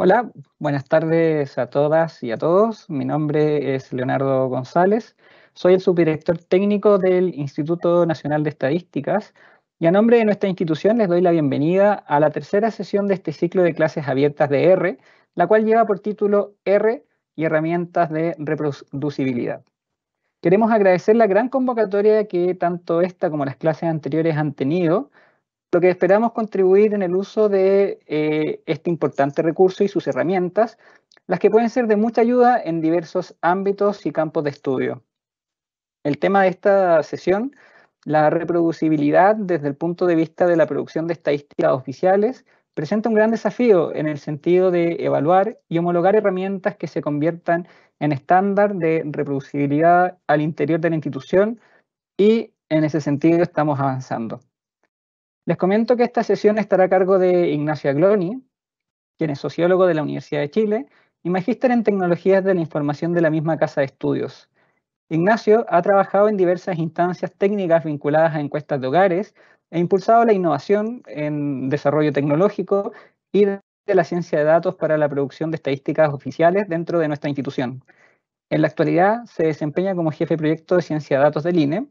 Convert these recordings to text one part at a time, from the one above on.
Hola, buenas tardes a todas y a todos. Mi nombre es Leonardo González. Soy el subdirector técnico del Instituto Nacional de Estadísticas y a nombre de nuestra institución les doy la bienvenida a la tercera sesión de este ciclo de clases abiertas de R, la cual lleva por título R y herramientas de reproducibilidad. Queremos agradecer la gran convocatoria que tanto esta como las clases anteriores han tenido, lo que esperamos contribuir en el uso de este importante recurso y sus herramientas, las que pueden ser de mucha ayuda en diversos ámbitos y campos de estudio. El tema de esta sesión, la reproducibilidad desde el punto de vista de la producción de estadísticas oficiales, presenta un gran desafío en el sentido de evaluar y homologar herramientas que se conviertan en estándar de reproducibilidad al interior de la institución, y en ese sentido estamos avanzando. Les comento que esta sesión estará a cargo de Ignacio Agloni, quien es sociólogo de la Universidad de Chile y magíster en tecnologías de la información de la misma casa de estudios. Ignacio ha trabajado en diversas instancias técnicas vinculadas a encuestas de hogares e impulsado la innovación en desarrollo tecnológico y de la ciencia de datos para la producción de estadísticas oficiales dentro de nuestra institución. En la actualidad se desempeña como jefe de proyecto de ciencia de datos del INE.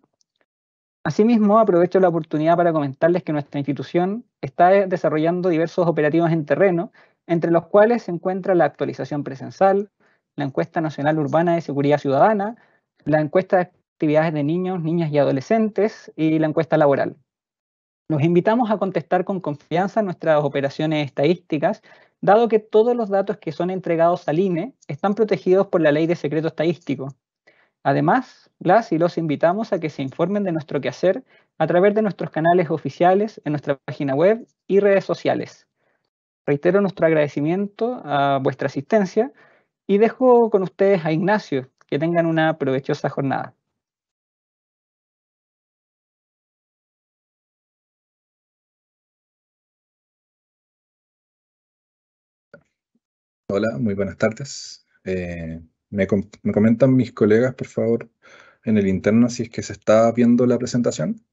Asimismo, aprovecho la oportunidad para comentarles que nuestra institución está desarrollando diversos operativos en terreno, entre los cuales se encuentra la actualización presencial, la encuesta nacional urbana de seguridad ciudadana, la encuesta de actividades de niños, niñas y adolescentes y la encuesta laboral. Los invitamos a contestar con confianza nuestras operaciones estadísticas, dado que todos los datos que son entregados al INE están protegidos por la Ley de Secreto Estadístico. Además, las y los invitamos a que se informen de nuestro quehacer a través de nuestros canales oficiales en nuestra página web y redes sociales. Reitero nuestro agradecimiento a vuestra asistencia y dejo con ustedes a Ignacio. Que tengan una provechosa jornada. Hola, muy buenas tardes. Me comentan mis colegas, por favor, en el interno si es que se está viendo la presentación.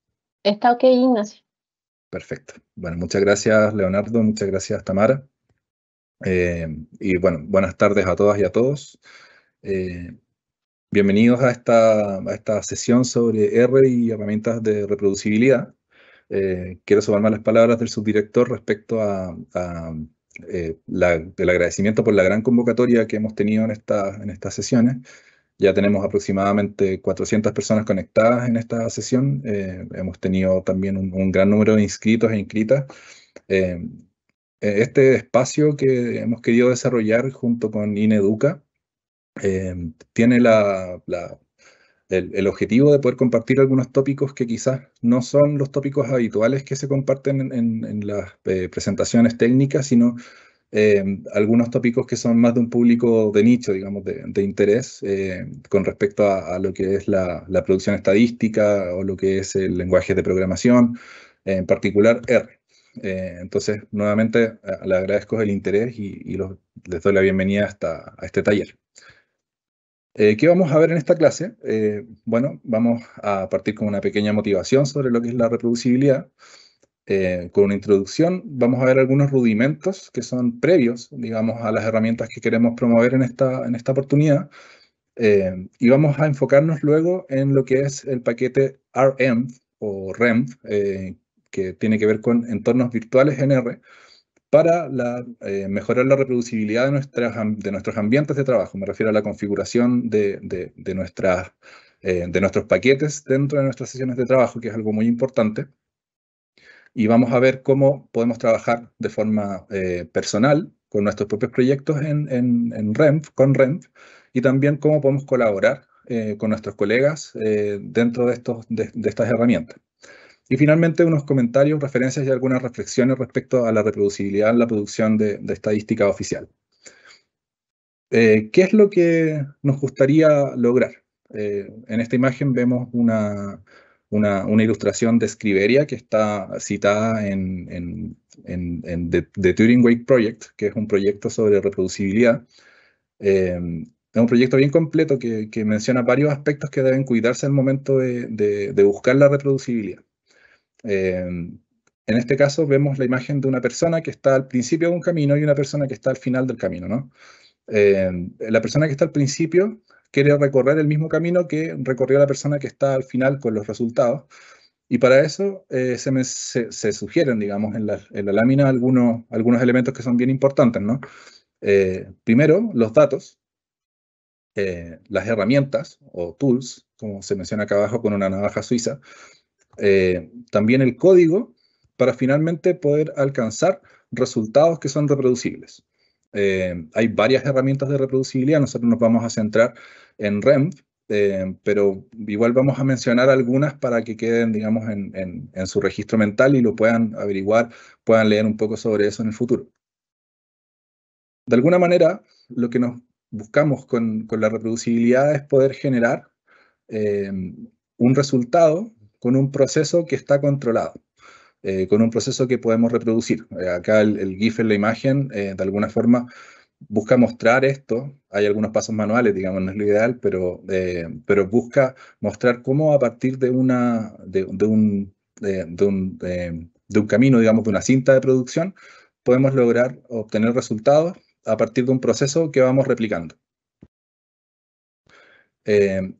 Está ok, Ignacio. Perfecto. Bueno, muchas gracias, Leonardo, muchas gracias, Tamara. Y bueno, buenas tardes a todas y a todos. Eh, Bienvenidos a esta sesión sobre R y herramientas de reproducibilidad. Quiero sumarme a las palabras del subdirector respecto el agradecimiento por la gran convocatoria que hemos tenido en estas sesiones. Ya tenemos aproximadamente 400 personas conectadas en esta sesión. Hemos tenido también un gran número de inscritos e inscritas. Eh, este espacio que hemos querido desarrollar junto con INEDUCA tiene el objetivo de poder compartir algunos tópicos que quizás no son los tópicos habituales que se comparten en las presentaciones técnicas, sino algunos tópicos que son más de un público de nicho, digamos, de interés con respecto a lo que es la producción estadística o lo que es el lenguaje de programación, en particular R. Entonces, nuevamente, le agradezco el interés les doy la bienvenida a este taller. ¿Qué vamos a ver en esta clase? Bueno, vamos a partir con una pequeña motivación sobre lo que es la reproducibilidad. Con una introducción vamos a ver algunos rudimentos que son previos, digamos, a las herramientas que queremos promover en esta oportunidad. Y vamos a enfocarnos luego en lo que es el paquete RENV o RENV, que tiene que ver con entornos virtuales en R, para mejorar la reproducibilidad de nuestros ambientes de trabajo. Me refiero a la configuración de nuestros paquetes dentro de nuestras sesiones de trabajo, que es algo muy importante. Y vamos a ver cómo podemos trabajar de forma personal con nuestros propios proyectos en RENV, con RENV, y también cómo podemos colaborar con nuestros colegas dentro de estas herramientas. Y finalmente unos comentarios, referencias y algunas reflexiones respecto a la reproducibilidad en la producción de estadística oficial. ¿Qué es lo que nos gustaría lograr? En esta imagen vemos una ilustración de Scriberia que está citada en The Turing Way Project, que es un proyecto sobre reproducibilidad. Es un proyecto bien completo que menciona varios aspectos que deben cuidarse al momento de buscar la reproducibilidad. En este caso vemos la imagen de una persona que está al principio de un camino y una persona que está al final del camino, ¿no? La persona que está al principio quiere recorrer el mismo camino que recorrió la persona que está al final con los resultados. Y para eso se sugieren, digamos, en la lámina algunos elementos que son bien importantes, ¿no? Primero, los datos, las herramientas o tools, como se menciona acá abajo con una navaja suiza, también el código para finalmente poder alcanzar resultados que son reproducibles. Hay varias herramientas de reproducibilidad, nosotros nos vamos a centrar en REMF, pero igual vamos a mencionar algunas para que queden, digamos, en su registro mental y lo puedan averiguar, puedan leer un poco sobre eso en el futuro. De alguna manera, lo que nos buscamos con la reproducibilidad es poder generar un resultado con un proceso que está controlado, con un proceso que podemos reproducir. Acá el GIF en la imagen, de alguna forma, busca mostrar esto. Hay algunos pasos manuales, digamos, no es lo ideal, pero busca mostrar cómo a partir de un camino, digamos, de una cinta de producción, podemos lograr obtener resultados a partir de un proceso que vamos replicando.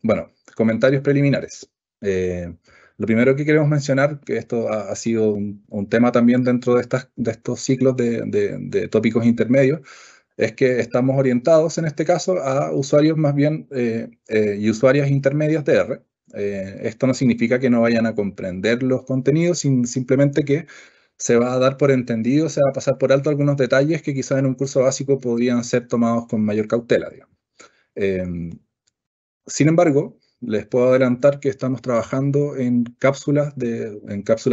Bueno, comentarios preliminares. Lo primero que queremos mencionar, que esto ha sido un tema también dentro de estos ciclos de tópicos intermedios, es que estamos orientados en este caso a usuarios más bien y usuarias intermedias de R. Esto no significa que no vayan a comprender los contenidos, simplemente que se va a dar por entendido, se va a pasar por alto algunos detalles que quizás en un curso básico podrían ser tomados con mayor cautela, digamos. Sin embargo, les puedo adelantar que estamos trabajando en cápsulas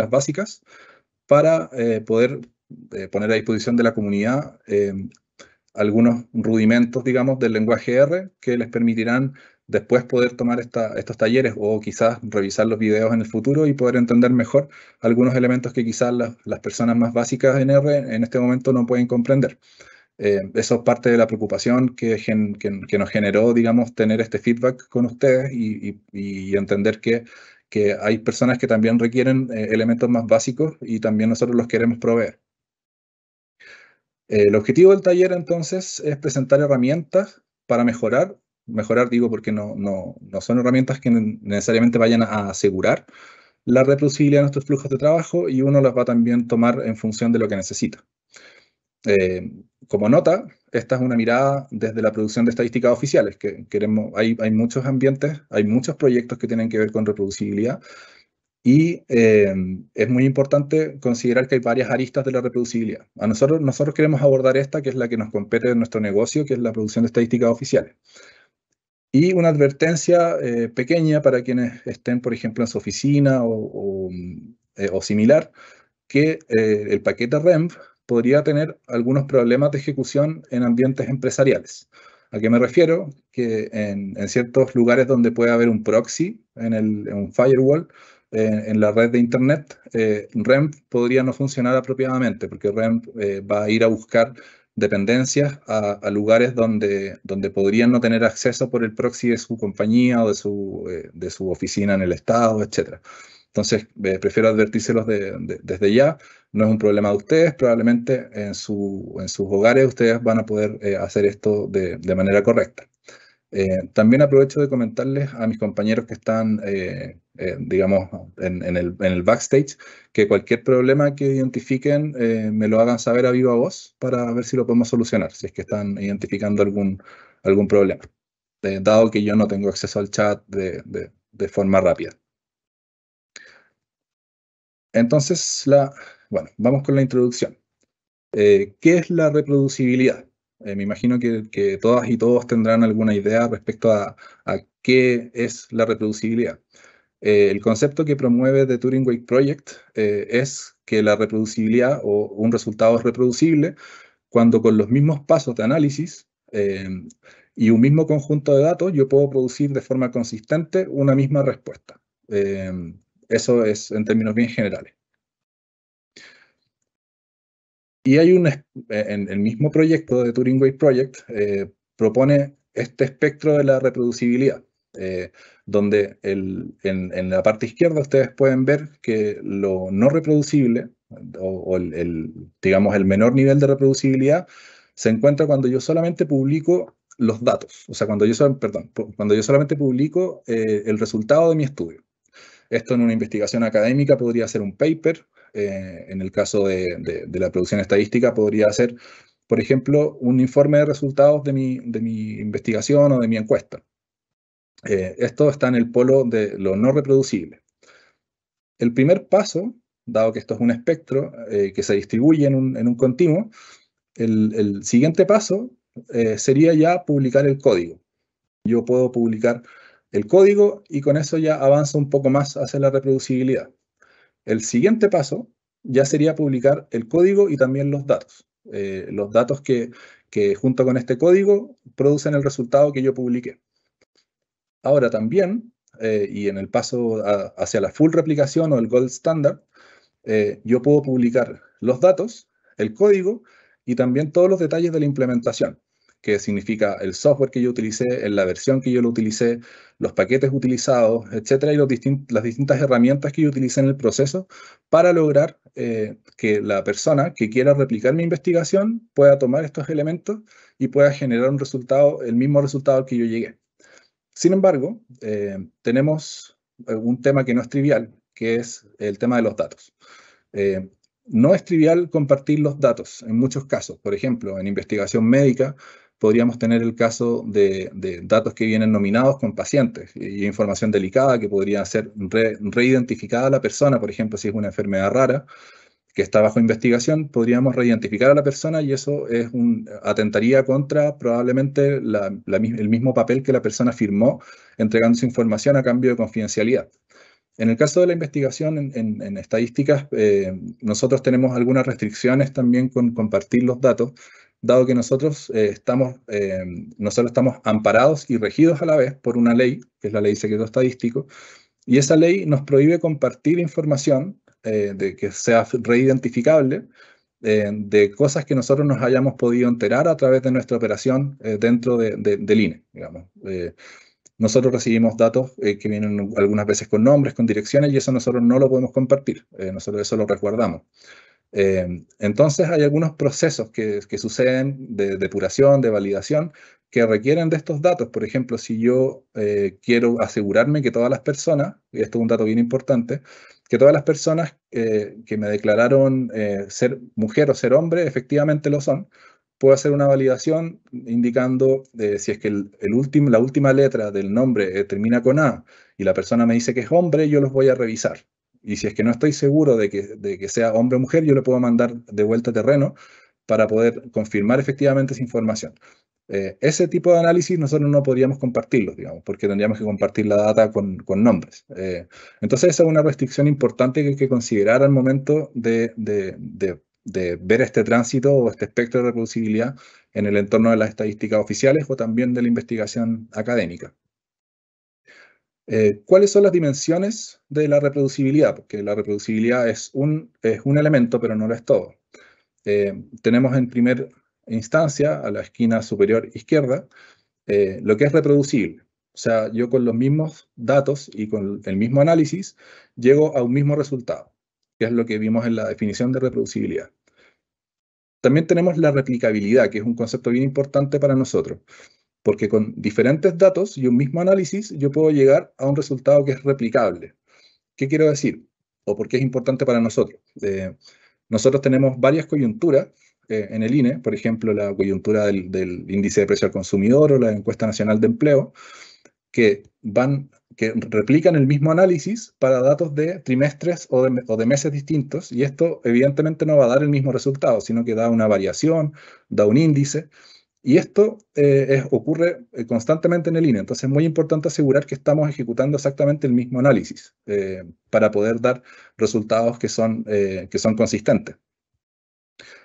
básicas para poder poner a disposición de la comunidad algunos rudimentos, digamos, del lenguaje R que les permitirán después poder tomar estos talleres o quizás revisar los videos en el futuro y poder entender mejor algunos elementos que quizás las personas más básicas en R en este momento no pueden comprender. Eso es parte de la preocupación que nos generó, digamos, tener este feedback con ustedes y entender que hay personas que también requieren elementos más básicos y también nosotros los queremos proveer. El objetivo del taller, entonces, es presentar herramientas para mejorar digo porque no son herramientas que necesariamente vayan a asegurar la reproducibilidad de nuestros flujos de trabajo y uno las va a también tomar en función de lo que necesita. Como nota, esta es una mirada desde la producción de estadísticas oficiales, que hay muchos ambientes, hay muchos proyectos que tienen que ver con reproducibilidad y es muy importante considerar que hay varias aristas de la reproducibilidad. Nosotros queremos abordar esta, que es la que nos compete en nuestro negocio, que es la producción de estadísticas oficiales. Y una advertencia pequeña para quienes estén, por ejemplo, en su oficina o similar, que el paquete REMF podría tener algunos problemas de ejecución en ambientes empresariales. ¿A qué me refiero? Que en ciertos lugares donde puede haber un proxy, en un firewall, en la red de Internet, REMF podría no funcionar apropiadamente, porque REMF va a ir a buscar dependencias a lugares donde podrían no tener acceso por el proxy de su compañía o de su oficina en el estado, etc. Entonces, prefiero advertírselos desde ya. No es un problema de ustedes, probablemente en sus hogares ustedes van a poder hacer esto de manera correcta. También aprovecho de comentarles a mis compañeros que están, digamos, en el backstage, que cualquier problema que identifiquen me lo hagan saber a viva voz para ver si lo podemos solucionar, si es que están identificando algún problema, dado que yo no tengo acceso al chat de forma rápida. Entonces, bueno, vamos con la introducción. ¿Qué es la reproducibilidad? Me imagino que todas y todos tendrán alguna idea respecto a qué es la reproducibilidad. El concepto que promueve The Turing Way Project es que la reproducibilidad o un resultado es reproducible cuando con los mismos pasos de análisis y un mismo conjunto de datos yo puedo producir de forma consistente una misma respuesta. Eso es en términos bien generales. Y hay en el mismo proyecto de Turing Way Project, propone este espectro de la reproducibilidad, donde en la parte izquierda ustedes pueden ver que lo no reproducible, o digamos, el menor nivel de reproducibilidad se encuentra cuando yo solamente publico los datos, o sea, cuando yo solamente publico el resultado de mi estudio. Esto en una investigación académica podría ser un paper, en el caso de la producción estadística podría ser, por ejemplo, un informe de resultados de mi investigación o de mi encuesta. Esto está en el polo de lo no reproducible. El primer paso, dado que esto es un espectro que se distribuye en un continuo, el siguiente paso sería ya publicar el código. Yo puedo publicar el código y con eso ya avanzo un poco más hacia la reproducibilidad. El siguiente paso ya sería publicar el código y también los datos. Los datos que junto con este código producen el resultado que yo publiqué. Ahora también, y en el paso hacia la full replicación o el gold standard, yo puedo publicar los datos, el código y también todos los detalles de la implementación, que significa el software que yo utilicé, en la versión que yo lo utilicé, los paquetes utilizados, etcétera, y las distintas herramientas que yo utilicé en el proceso para lograr que la persona que quiera replicar mi investigación pueda tomar estos elementos y pueda generar un resultado, el mismo resultado al que yo llegué. Sin embargo, tenemos un tema que no es trivial, que es el tema de los datos. No es trivial compartir los datos en muchos casos. Por ejemplo, en investigación médica podríamos tener el caso de datos que vienen nominados con pacientes y información delicada que podría ser reidentificada a la persona. Por ejemplo, si es una enfermedad rara que está bajo investigación, podríamos reidentificar a la persona y eso atentaría contra probablemente el mismo papel que la persona firmó entregando su información a cambio de confidencialidad. En el caso de la investigación en estadísticas, nosotros tenemos algunas restricciones también con compartir los datos, dado que nosotros estamos amparados y regidos a la vez por una ley, que es la Ley Secreto Estadístico, y esa ley nos prohíbe compartir información de que sea reidentificable de cosas que nosotros nos hayamos podido enterar a través de nuestra operación dentro del INE, digamos. Nosotros recibimos datos que vienen algunas veces con nombres, con direcciones, y eso nosotros no lo podemos compartir. Nosotros eso lo resguardamos. Entonces hay algunos procesos que suceden de depuración, de validación, que requieren de estos datos. Por ejemplo, si yo quiero asegurarme que todas las personas, y esto es un dato bien importante, que todas las personas que me declararon ser mujer o ser hombre, efectivamente lo son, puedo hacer una validación indicando si es que la última letra del nombre termina con A y la persona me dice que es hombre, yo los voy a revisar. Y si es que no estoy seguro de que sea hombre o mujer, yo le puedo mandar de vuelta a terreno para poder confirmar efectivamente esa información. Ese tipo de análisis nosotros no podríamos compartirlo, digamos, porque tendríamos que compartir la data con nombres. Entonces esa es una restricción importante que hay que considerar al momento de ver este tránsito o este espectro de reproducibilidad en el entorno de las estadísticas oficiales o también de la investigación académica. ¿Cuáles son las dimensiones de la reproducibilidad? Porque la reproducibilidad es un elemento, pero no lo es todo. Tenemos en primera instancia, a la esquina superior izquierda, lo que es reproducible. O sea, yo con los mismos datos y con el mismo análisis llego a un mismo resultado, que es lo que vimos en la definición de reproducibilidad. También tenemos la replicabilidad, que es un concepto bien importante para nosotros, porque con diferentes datos y un mismo análisis yo puedo llegar a un resultado que es replicable. ¿Qué quiero decir? ¿O por qué es importante para nosotros? Nosotros tenemos varias coyunturas en el INE, por ejemplo, la coyuntura del índice de precio al consumidor o la encuesta nacional de empleo, que replican el mismo análisis para datos de trimestres o de meses distintos, y esto evidentemente no va a dar el mismo resultado, sino que da una variación, da un índice, y esto ocurre constantemente en el INE. Entonces es muy importante asegurar que estamos ejecutando exactamente el mismo análisis para poder dar resultados que son consistentes.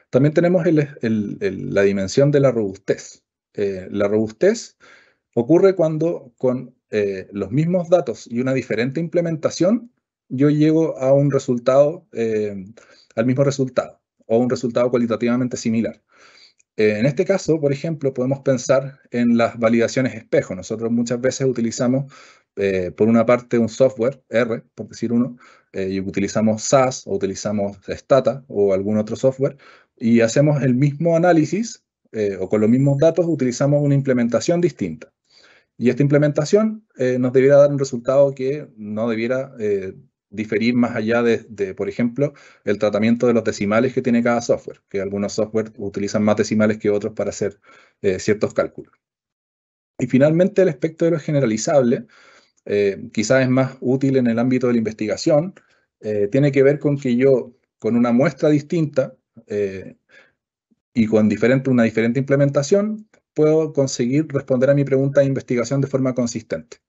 También tenemos la dimensión de la robustez. La robustez ocurre cuando con los mismos datos y una diferente implementación, yo llego a un resultado, al mismo resultado, o un resultado cualitativamente similar. En este caso, por ejemplo, podemos pensar en las validaciones espejo. Nosotros muchas veces utilizamos, por una parte, un software, R, por decir uno, y utilizamos SAS o utilizamos Stata o algún otro software, y hacemos el mismo análisis, o con los mismos datos utilizamos una implementación distinta. Y esta implementación nos debiera dar un resultado que no debiera diferir más allá de, por ejemplo, el tratamiento de los decimales que tiene cada software, que algunos software utilizan más decimales que otros para hacer ciertos cálculos. Y finalmente, el aspecto de lo generalizable, quizás es más útil en el ámbito de la investigación, tiene que ver con que yo, con una muestra distinta y con una diferente implementación, puedo conseguir responder a mi pregunta de investigación de forma consistente.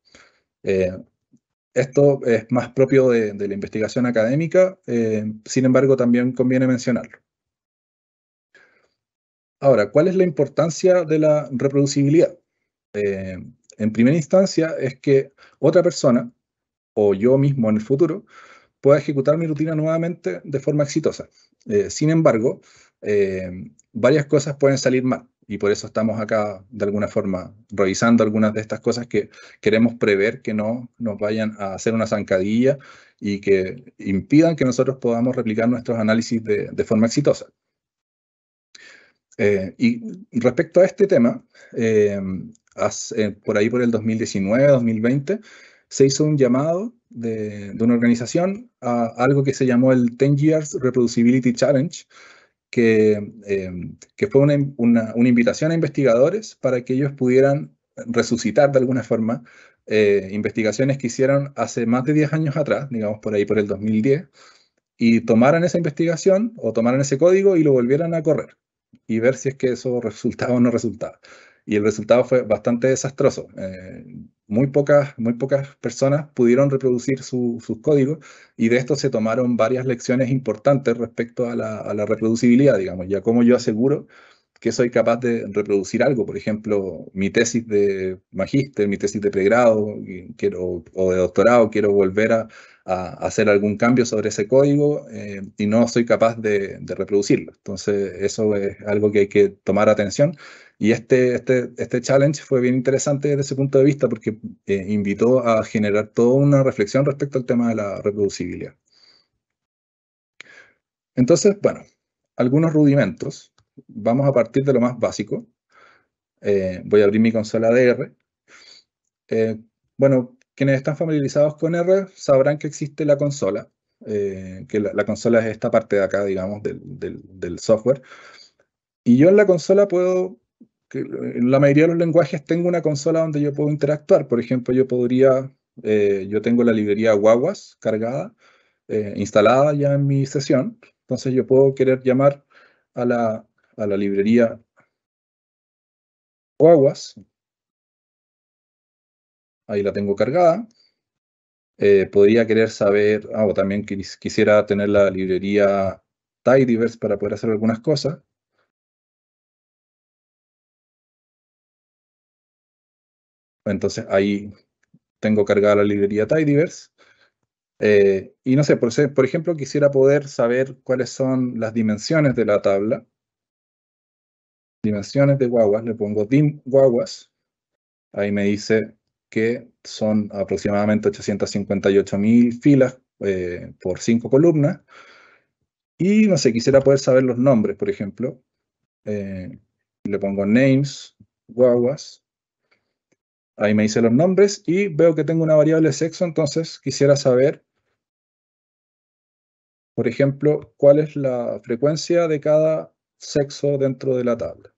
Esto es más propio de la investigación académica, sin embargo, también conviene mencionarlo. Ahora, ¿cuál es la importancia de la reproducibilidad? En primera instancia, es que otra persona, o yo mismo en el futuro, pueda ejecutar mi rutina nuevamente de forma exitosa. Sin embargo, varias cosas pueden salir mal, y por eso estamos acá, de alguna forma, revisando algunas de estas cosas que queremos prever que no nos vayan a hacer una zancadilla y que impidan que nosotros podamos replicar nuestros análisis de forma exitosa. Y respecto a este tema, por ahí por el 2019-2020, se hizo un llamado de una organización a algo que se llamó el 10 Years Reproducibility Challenge, que fue una invitación a investigadores para que ellos pudieran resucitar de alguna forma investigaciones que hicieron hace más de 10 años atrás, digamos por ahí por el 2010, y tomaran esa investigación o tomaran ese código y lo volvieran a correr y ver si es que eso resultaba o no resultaba. Y el resultado fue bastante desastroso. Muy pocas personas pudieron reproducir sus códigos, y de esto se tomaron varias lecciones importantes respecto a la reproducibilidad, digamos, ya cómo yo aseguro que soy capaz de reproducir algo. Por ejemplo, mi tesis de magíster, mi tesis de pregrado o de doctorado, quiero volver a hacer algún cambio sobre ese código y no soy capaz de reproducirlo. Entonces, eso es algo que hay que tomar atención. Y este challenge fue bien interesante desde ese punto de vista, porque invitó a generar toda una reflexión respecto al tema de la reproducibilidad. Entonces, bueno, algunos rudimentos. Vamos a partir de lo más básico. Voy a abrir mi consola de R. Bueno, quienes están familiarizados con R sabrán que existe la consola, que la consola es esta parte de acá, digamos, del software. Y yo en la consola en la mayoría de los lenguajes tengo una consola donde yo puedo interactuar. Por ejemplo, yo tengo la librería Guaguas cargada, instalada ya en mi sesión. Entonces yo puedo querer llamar a la librería Guaguas. Ahí la tengo cargada. Podría querer saber, o también quisiera tener la librería Tidyverse para poder hacer algunas cosas. Entonces ahí tengo cargada la librería Tidyverse. Y no sé, por ejemplo, quisiera poder saber cuáles son las dimensiones de la tabla. Dimensiones de guaguas, le pongo dim guaguas. Ahí me dice que son aproximadamente 858.000 filas por 5 columnas. Y no sé, quisiera poder saber los nombres, por ejemplo. Le pongo names, guaguas. Ahí me dice los nombres y veo que tengo una variable sexo, entonces quisiera saber, por ejemplo, cuál es la frecuencia de cada sexo dentro de la tabla.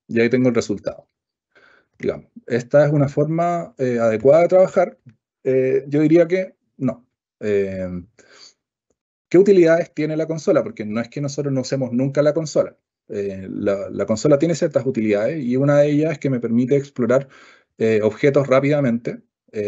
Y ahí tengo el resultado. Digamos, esta es una forma adecuada de trabajar. Yo diría que no. ¿Qué utilidades tiene la consola? Porque no es que nosotros no usemos nunca la consola. La consola tiene ciertas utilidades, y una de ellas es que me permite explorar objetos rápidamente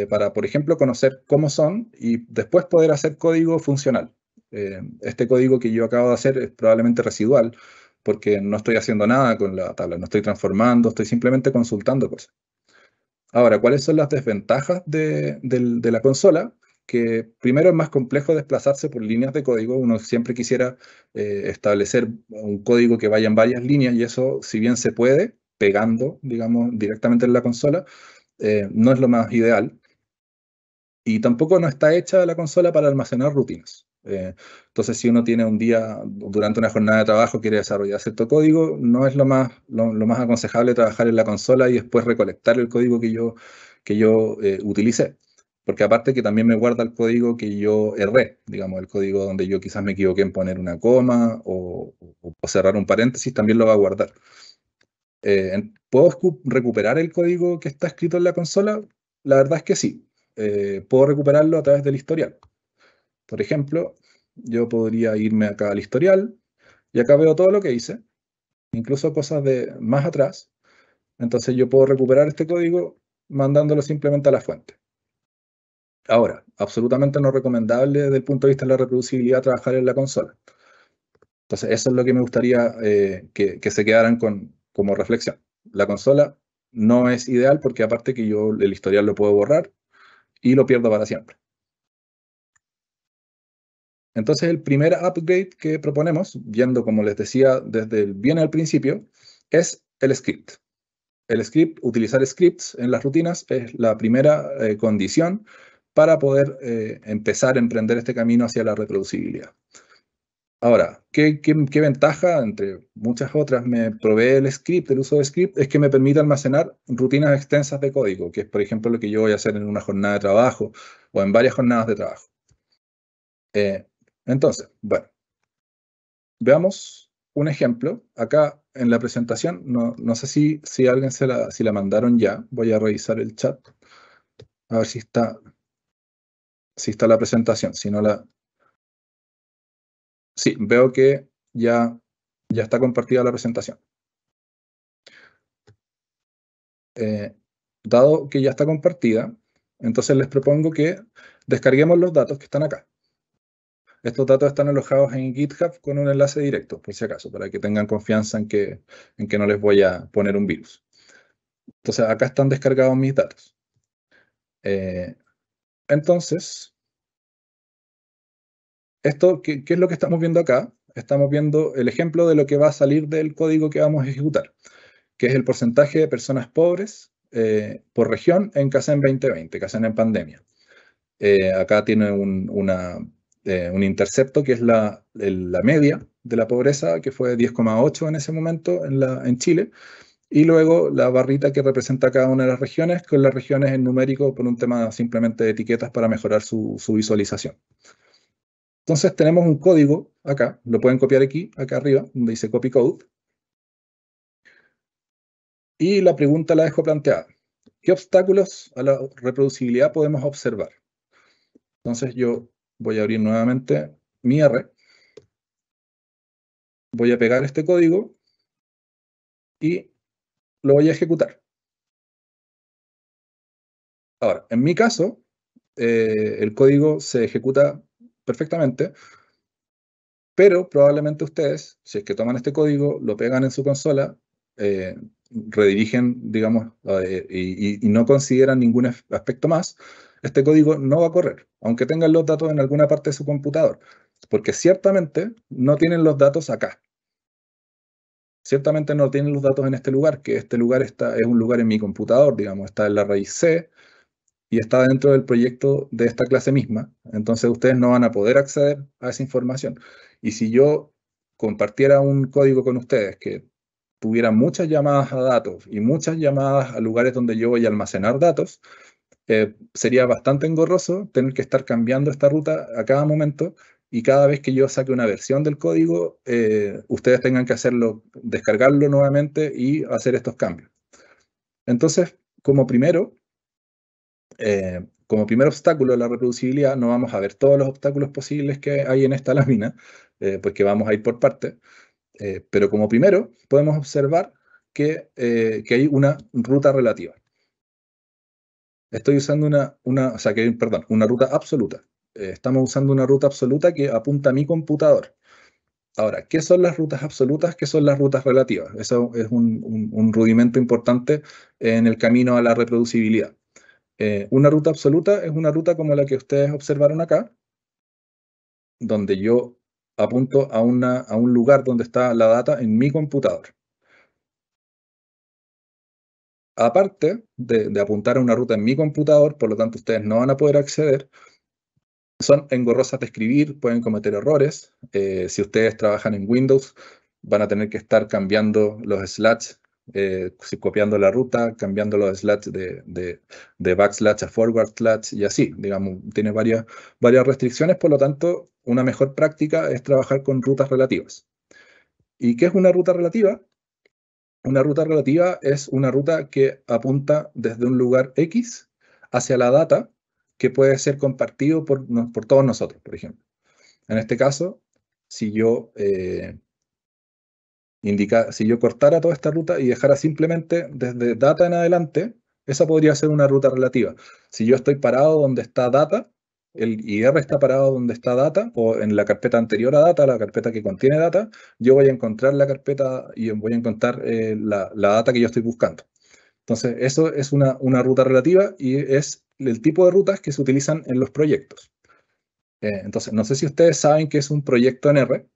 para, por ejemplo, conocer cómo son y después poder hacer código funcional. Este código que yo acabo de hacer es probablemente residual, porque no estoy haciendo nada con la tabla, no estoy transformando, estoy simplemente consultando cosas. Ahora, ¿cuáles son las desventajas de la consola? que primero es más complejo desplazarse por líneas de código. Uno siempre quisiera establecer un código que vaya en varias líneas, y eso, si bien se puede, pegando, digamos, directamente en la consola, no es lo más ideal. Y tampoco no está hecha la consola para almacenar rutinas. Entonces, si uno tiene un día, durante una jornada de trabajo, quiere desarrollar cierto código, no es lo más aconsejable trabajar en la consola y después recolectar el código que yo utilicé. Porque aparte que también me guarda el código que yo erré, digamos, el código donde yo quizás me equivoqué en poner una coma o cerrar un paréntesis, también lo va a guardar. ¿Puedo recuperar el código que está escrito en la consola? La verdad es que sí. Puedo recuperarlo a través del historial. Por ejemplo, yo podría irme acá al historial y acá veo todo lo que hice, incluso cosas de más atrás. Entonces yo puedo recuperar este código mandándolo simplemente a la fuente. Ahora, absolutamente no recomendable desde el punto de vista de la reproducibilidad trabajar en la consola. Entonces eso es lo que me gustaría que se quedaran como reflexión. La consola no es ideal porque aparte que yo el historial lo puedo borrar y lo pierdo para siempre. Entonces el primer upgrade que proponemos, viendo como les decía desde bien al principio, es el script. El script, utilizar scripts en las rutinas es la primera condición para poder empezar a emprender este camino hacia la reproducibilidad. Ahora, ¿qué ventaja, entre muchas otras, me provee el script, el uso de script? Es que me permite almacenar rutinas extensas de código, que es, por ejemplo, lo que yo voy a hacer en una jornada de trabajo o en varias jornadas de trabajo. Entonces, bueno, veamos un ejemplo. Acá en la presentación, no sé si alguien si la mandaron ya. Voy a revisar el chat, a ver si está la presentación. Si no la... Sí, veo que ya está compartida la presentación. Dado que ya está compartida, entonces les propongo que descarguemos los datos que están acá. Estos datos están alojados en GitHub con un enlace directo, por si acaso, para que tengan confianza en que no les voy a poner un virus. Entonces, acá están descargados mis datos. Entonces, esto, ¿qué es lo que estamos viendo acá? Estamos viendo el ejemplo de lo que va a salir del código que vamos a ejecutar, que es el porcentaje de personas pobres por región en Kaizen 2020, Kaizen en pandemia. Acá tiene un intercepto que es la media de la pobreza, que fue 10,8 en ese momento en Chile, y luego la barrita que representa cada una de las regiones, con las regiones en numérico por un tema simplemente de etiquetas para mejorar su visualización. Entonces tenemos un código acá, lo pueden copiar aquí, acá arriba, donde dice copy code, y la pregunta la dejo planteada. ¿Qué obstáculos a la reproducibilidad podemos observar? Entonces yo voy a abrir nuevamente mi R, voy a pegar este código y lo voy a ejecutar. Ahora, en mi caso, el código se ejecuta perfectamente, pero probablemente ustedes, si es que toman este código, lo pegan en su consola, redirigen, digamos, y no consideran ningún aspecto más, este código no va a correr, aunque tengan los datos en alguna parte de su computador, porque ciertamente no tienen los datos acá. Ciertamente no tienen los datos en este lugar, que este lugar es un lugar en mi computador, digamos, está en la raíz C y está dentro del proyecto de esta clase misma. Entonces ustedes no van a poder acceder a esa información. Y si yo compartiera un código con ustedes que tuviera muchas llamadas a datos y muchas llamadas a lugares donde yo voy a almacenar datos, sería bastante engorroso tener que estar cambiando esta ruta a cada momento, y cada vez que yo saque una versión del código, ustedes tengan que descargarlo nuevamente y hacer estos cambios. Entonces, como primer obstáculo de la reproducibilidad, no vamos a ver todos los obstáculos posibles que hay en esta lámina, porque vamos a ir por partes, pero como primero podemos observar que hay una ruta relativa. Estoy usando una ruta absoluta. Estamos usando una ruta absoluta que apunta a mi computador. Ahora, ¿qué son las rutas absolutas? ¿Qué son las rutas relativas? Eso es un rudimento importante en el camino a la reproducibilidad. Una ruta absoluta es una ruta como la que ustedes observaron acá, donde yo apunto a un lugar donde está la data en mi computador. Aparte de apuntar a una ruta en mi computador, por lo tanto ustedes no van a poder acceder, son engorrosas de escribir, pueden cometer errores. Si ustedes trabajan en Windows, van a tener que estar cambiando los slash, copiando la ruta, cambiando los slash de backslash a forward slash y así, digamos, tiene varias restricciones, por lo tanto, una mejor práctica es trabajar con rutas relativas. ¿Y qué es una ruta relativa? Una ruta relativa es una ruta que apunta desde un lugar X hacia la data que puede ser compartido por todos nosotros, por ejemplo. En este caso, si yo cortara toda esta ruta y dejara simplemente desde data en adelante, esa podría ser una ruta relativa. Si yo estoy parado donde está data, el IR está parado donde está data, o en la carpeta anterior a data, la carpeta que contiene data, yo voy a encontrar la carpeta y voy a encontrar la data que yo estoy buscando. Entonces, eso es una ruta relativa y es el tipo de rutas que se utilizan en los proyectos. Entonces, no sé si ustedes saben qué es un proyecto en R.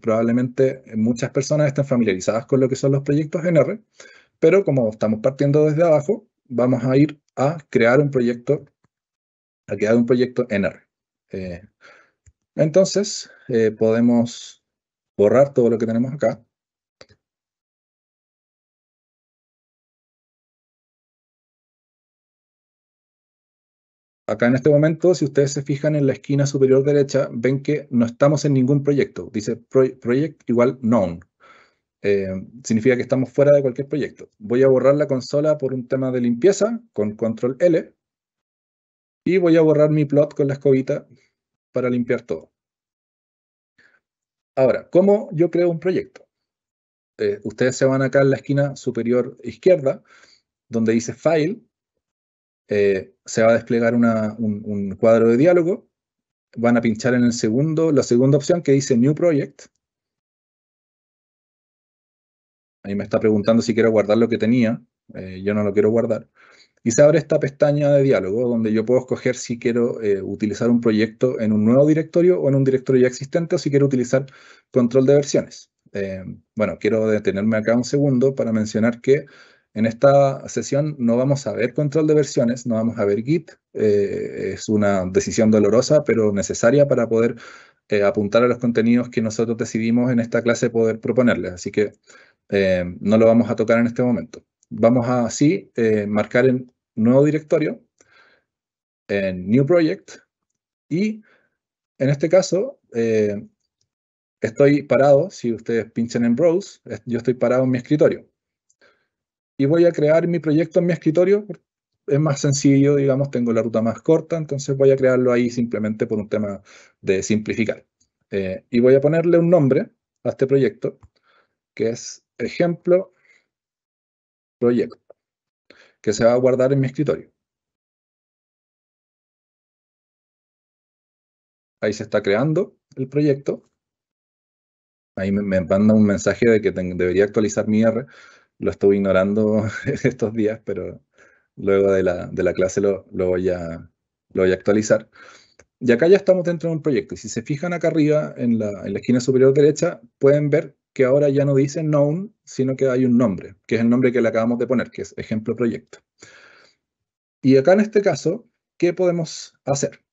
Probablemente muchas personas estén familiarizadas con lo que son los proyectos en R, pero como estamos partiendo desde abajo, vamos a ir a crear un proyecto, en R. Entonces, podemos borrar todo lo que tenemos acá. Acá en este momento, si ustedes se fijan en la esquina superior derecha, ven que no estamos en ningún proyecto. Dice project igual none. Significa que estamos fuera de cualquier proyecto. Voy a borrar la consola por un tema de limpieza con control L y voy a borrar mi plot con la escobita para limpiar todo. Ahora, ¿cómo yo creo un proyecto? Ustedes se van acá en la esquina superior izquierda, donde dice File, se va a desplegar un cuadro de diálogo. Van a pinchar en la segunda opción que dice New Project. Ahí me está preguntando si quiero guardar lo que tenía. Yo no lo quiero guardar. Y se abre esta pestaña de diálogo donde yo puedo escoger si quiero utilizar un proyecto en un nuevo directorio o en un directorio ya existente o si quiero utilizar control de versiones. Bueno, quiero detenerme acá un segundo para mencionar que en esta sesión no vamos a ver control de versiones, no vamos a ver Git. Es una decisión dolorosa pero necesaria para poder apuntar a los contenidos que nosotros decidimos en esta clase poder proponerles. Así que no lo vamos a tocar en este momento. Vamos a así marcar en nuevo directorio, en New Project, y en este caso estoy parado, si ustedes pinchan en Browse, yo estoy parado en mi escritorio. Y voy a crear mi proyecto en mi escritorio, es más sencillo, digamos, tengo la ruta más corta, entonces voy a crearlo ahí simplemente por un tema de simplificar. Y voy a ponerle un nombre a este proyecto, que es ejemplo proyecto, que se va a guardar en mi escritorio. Ahí se está creando el proyecto. Ahí me manda un mensaje de que debería actualizar mi R. Lo estuve ignorando estos días, pero luego de la clase lo voy a actualizar. Y acá ya estamos dentro de un proyecto. Y si se fijan acá arriba, en la esquina superior derecha, pueden ver que ahora ya no dice known, sino que hay un nombre, que es el nombre que le acabamos de poner, que es ejemplo proyecto. Y acá en este caso, ¿qué podemos hacer?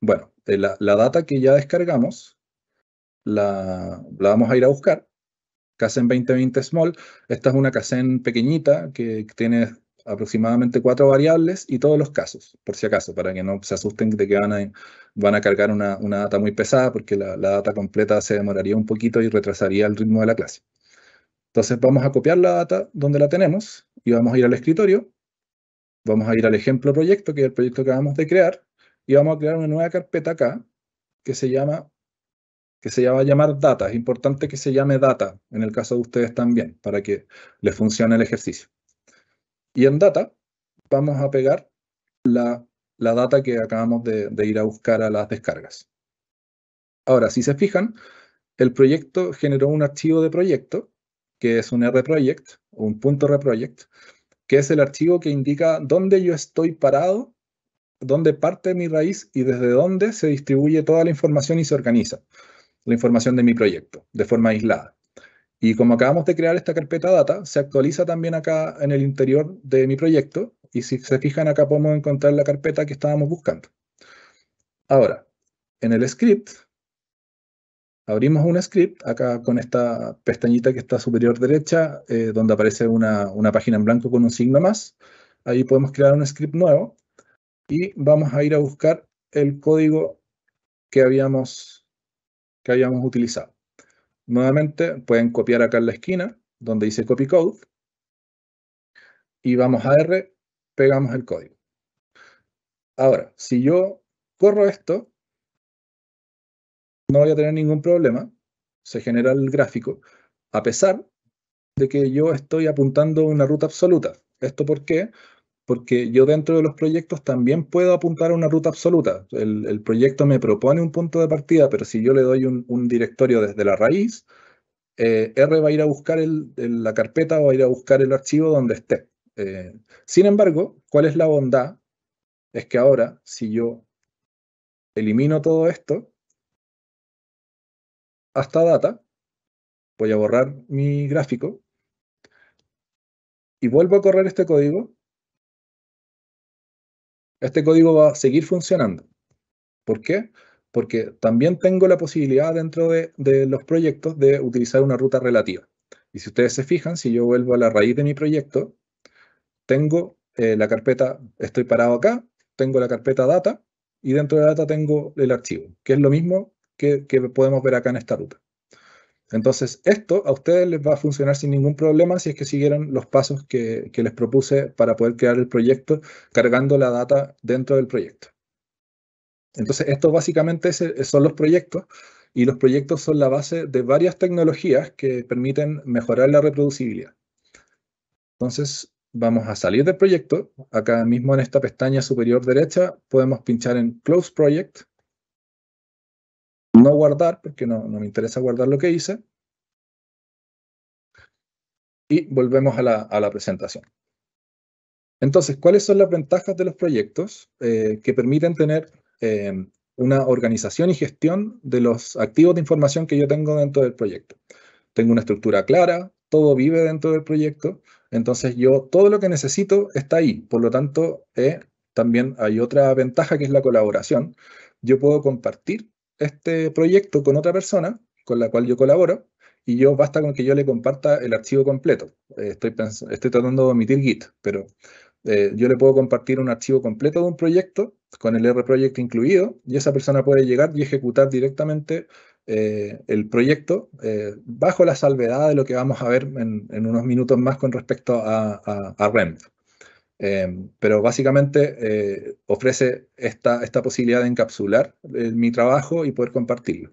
Bueno, la data que ya descargamos, la vamos a ir a buscar. Kaizen 2020 Small. Esta es una Kaizen pequeñita que tiene aproximadamente 4 variables y todos los casos, por si acaso, para que no se asusten de que van a cargar una data muy pesada, porque la data completa se demoraría un poquito y retrasaría el ritmo de la clase. Entonces vamos a copiar la data donde la tenemos y vamos a ir al escritorio. Vamos a ir al ejemplo proyecto, que es el proyecto que acabamos de crear, y vamos a crear una nueva carpeta acá que se llama llamar data. Es importante que se llame data en el caso de ustedes también, para que les funcione el ejercicio. Y en data vamos a pegar la data que acabamos de ir a buscar a las descargas. Ahora, si se fijan, el proyecto generó un archivo de proyecto, que es un rproject, o un .rproject, que es el archivo que indica dónde yo estoy parado, dónde parte mi raíz y desde dónde se distribuye toda la información y se organiza la información de mi proyecto de forma aislada. Y como acabamos de crear esta carpeta data, se actualiza también acá en el interior de mi proyecto, y si se fijan acá podemos encontrar la carpeta que estábamos buscando. Ahora, en el script, abrimos un script acá con esta pestañita que está superior derecha, donde aparece una página en blanco con un signo más. Ahí podemos crear un script nuevo y vamos a ir a buscar el código que habíamos utilizado. Nuevamente pueden copiar acá en la esquina donde dice copy code y vamos a R, pegamos el código. Ahora, si yo corro esto, no voy a tener ningún problema, se genera el gráfico, a pesar de que yo estoy apuntando una ruta absoluta. ¿Esto por qué? Porque yo dentro de los proyectos también puedo apuntar a una ruta absoluta. El proyecto me propone un punto de partida, pero si yo le doy un directorio desde la raíz, R va a ir a buscar la carpeta o va a ir a buscar el archivo donde esté. Sin embargo, ¿cuál es la bondad? Es que ahora, si yo elimino todo esto, hasta data, voy a borrar mi gráfico y vuelvo a correr este código va a seguir funcionando. ¿Por qué? Porque también tengo la posibilidad dentro de los proyectos de utilizar una ruta relativa. Y si ustedes se fijan, si yo vuelvo a la raíz de mi proyecto, tengo la carpeta, estoy parado acá, tengo la carpeta data, y dentro de data tengo el archivo, que es lo mismo que podemos ver acá en esta ruta. Entonces, esto a ustedes les va a funcionar sin ningún problema si es que siguieron los pasos que les propuse para poder crear el proyecto cargando la data dentro del proyecto. Entonces, esto básicamente son los proyectos, y los proyectos son la base de varias tecnologías que permiten mejorar la reproducibilidad. Entonces, vamos a salir del proyecto. Acá mismo en esta pestaña superior derecha podemos pinchar en Close Project. No guardar, porque no me interesa guardar lo que hice. Y volvemos a la presentación. Entonces, ¿cuáles son las ventajas de los proyectos que permiten tener una organización y gestión de los activos de información que yo tengo dentro del proyecto? Tengo una estructura clara, todo vive dentro del proyecto, entonces todo lo que necesito está ahí. Por lo tanto, también hay otra ventaja que es la colaboración. Yo puedo compartir este proyecto con otra persona con la cual yo colaboro, y basta con que yo le comparta el archivo completo. Estoy tratando de omitir Git, pero yo le puedo compartir un archivo completo de un proyecto con el RProject incluido, y esa persona puede llegar y ejecutar directamente el proyecto bajo la salvedad de lo que vamos a ver en unos minutos más con respecto a REMP. Pero básicamente ofrece esta posibilidad de encapsular mi trabajo y poder compartirlo.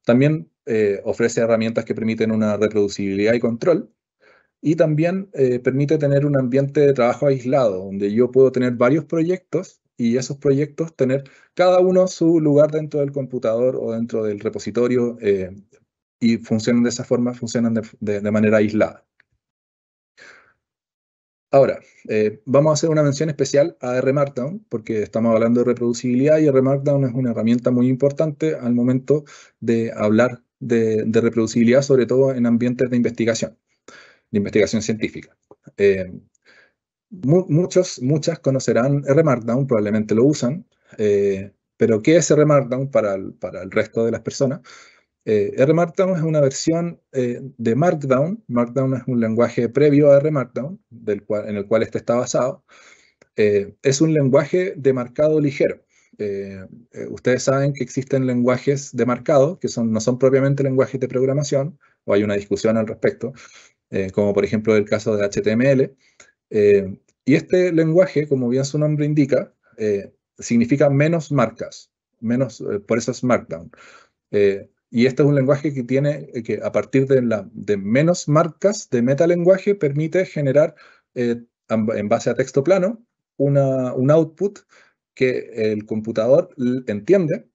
También ofrece herramientas que permiten una reproducibilidad y control, y también permite tener un ambiente de trabajo aislado, donde yo puedo tener varios proyectos, y esos proyectos tener cada uno su lugar dentro del computador o dentro del repositorio, y funcionan de esa forma, funcionan de manera aislada. Ahora, vamos a hacer una mención especial a R Markdown, porque estamos hablando de reproducibilidad, y R Markdown es una herramienta muy importante al momento de hablar de reproducibilidad, sobre todo en ambientes de investigación científica. Muchas conocerán R Markdown, probablemente lo usan, pero ¿qué es R Markdown para el resto de las personas? R Markdown es una versión de Markdown. Markdown es un lenguaje previo a R Markdown, en el cual este está basado. Es un lenguaje de marcado ligero. Ustedes saben que existen lenguajes de marcado que no son propiamente lenguajes de programación, o hay una discusión al respecto, como por ejemplo el caso de HTML. Y este lenguaje, como bien su nombre indica, significa menos marcas, por eso es Markdown. Y este es un lenguaje que a partir de menos marcas de metalenguaje permite generar, en base a texto plano, un output que el computador entiende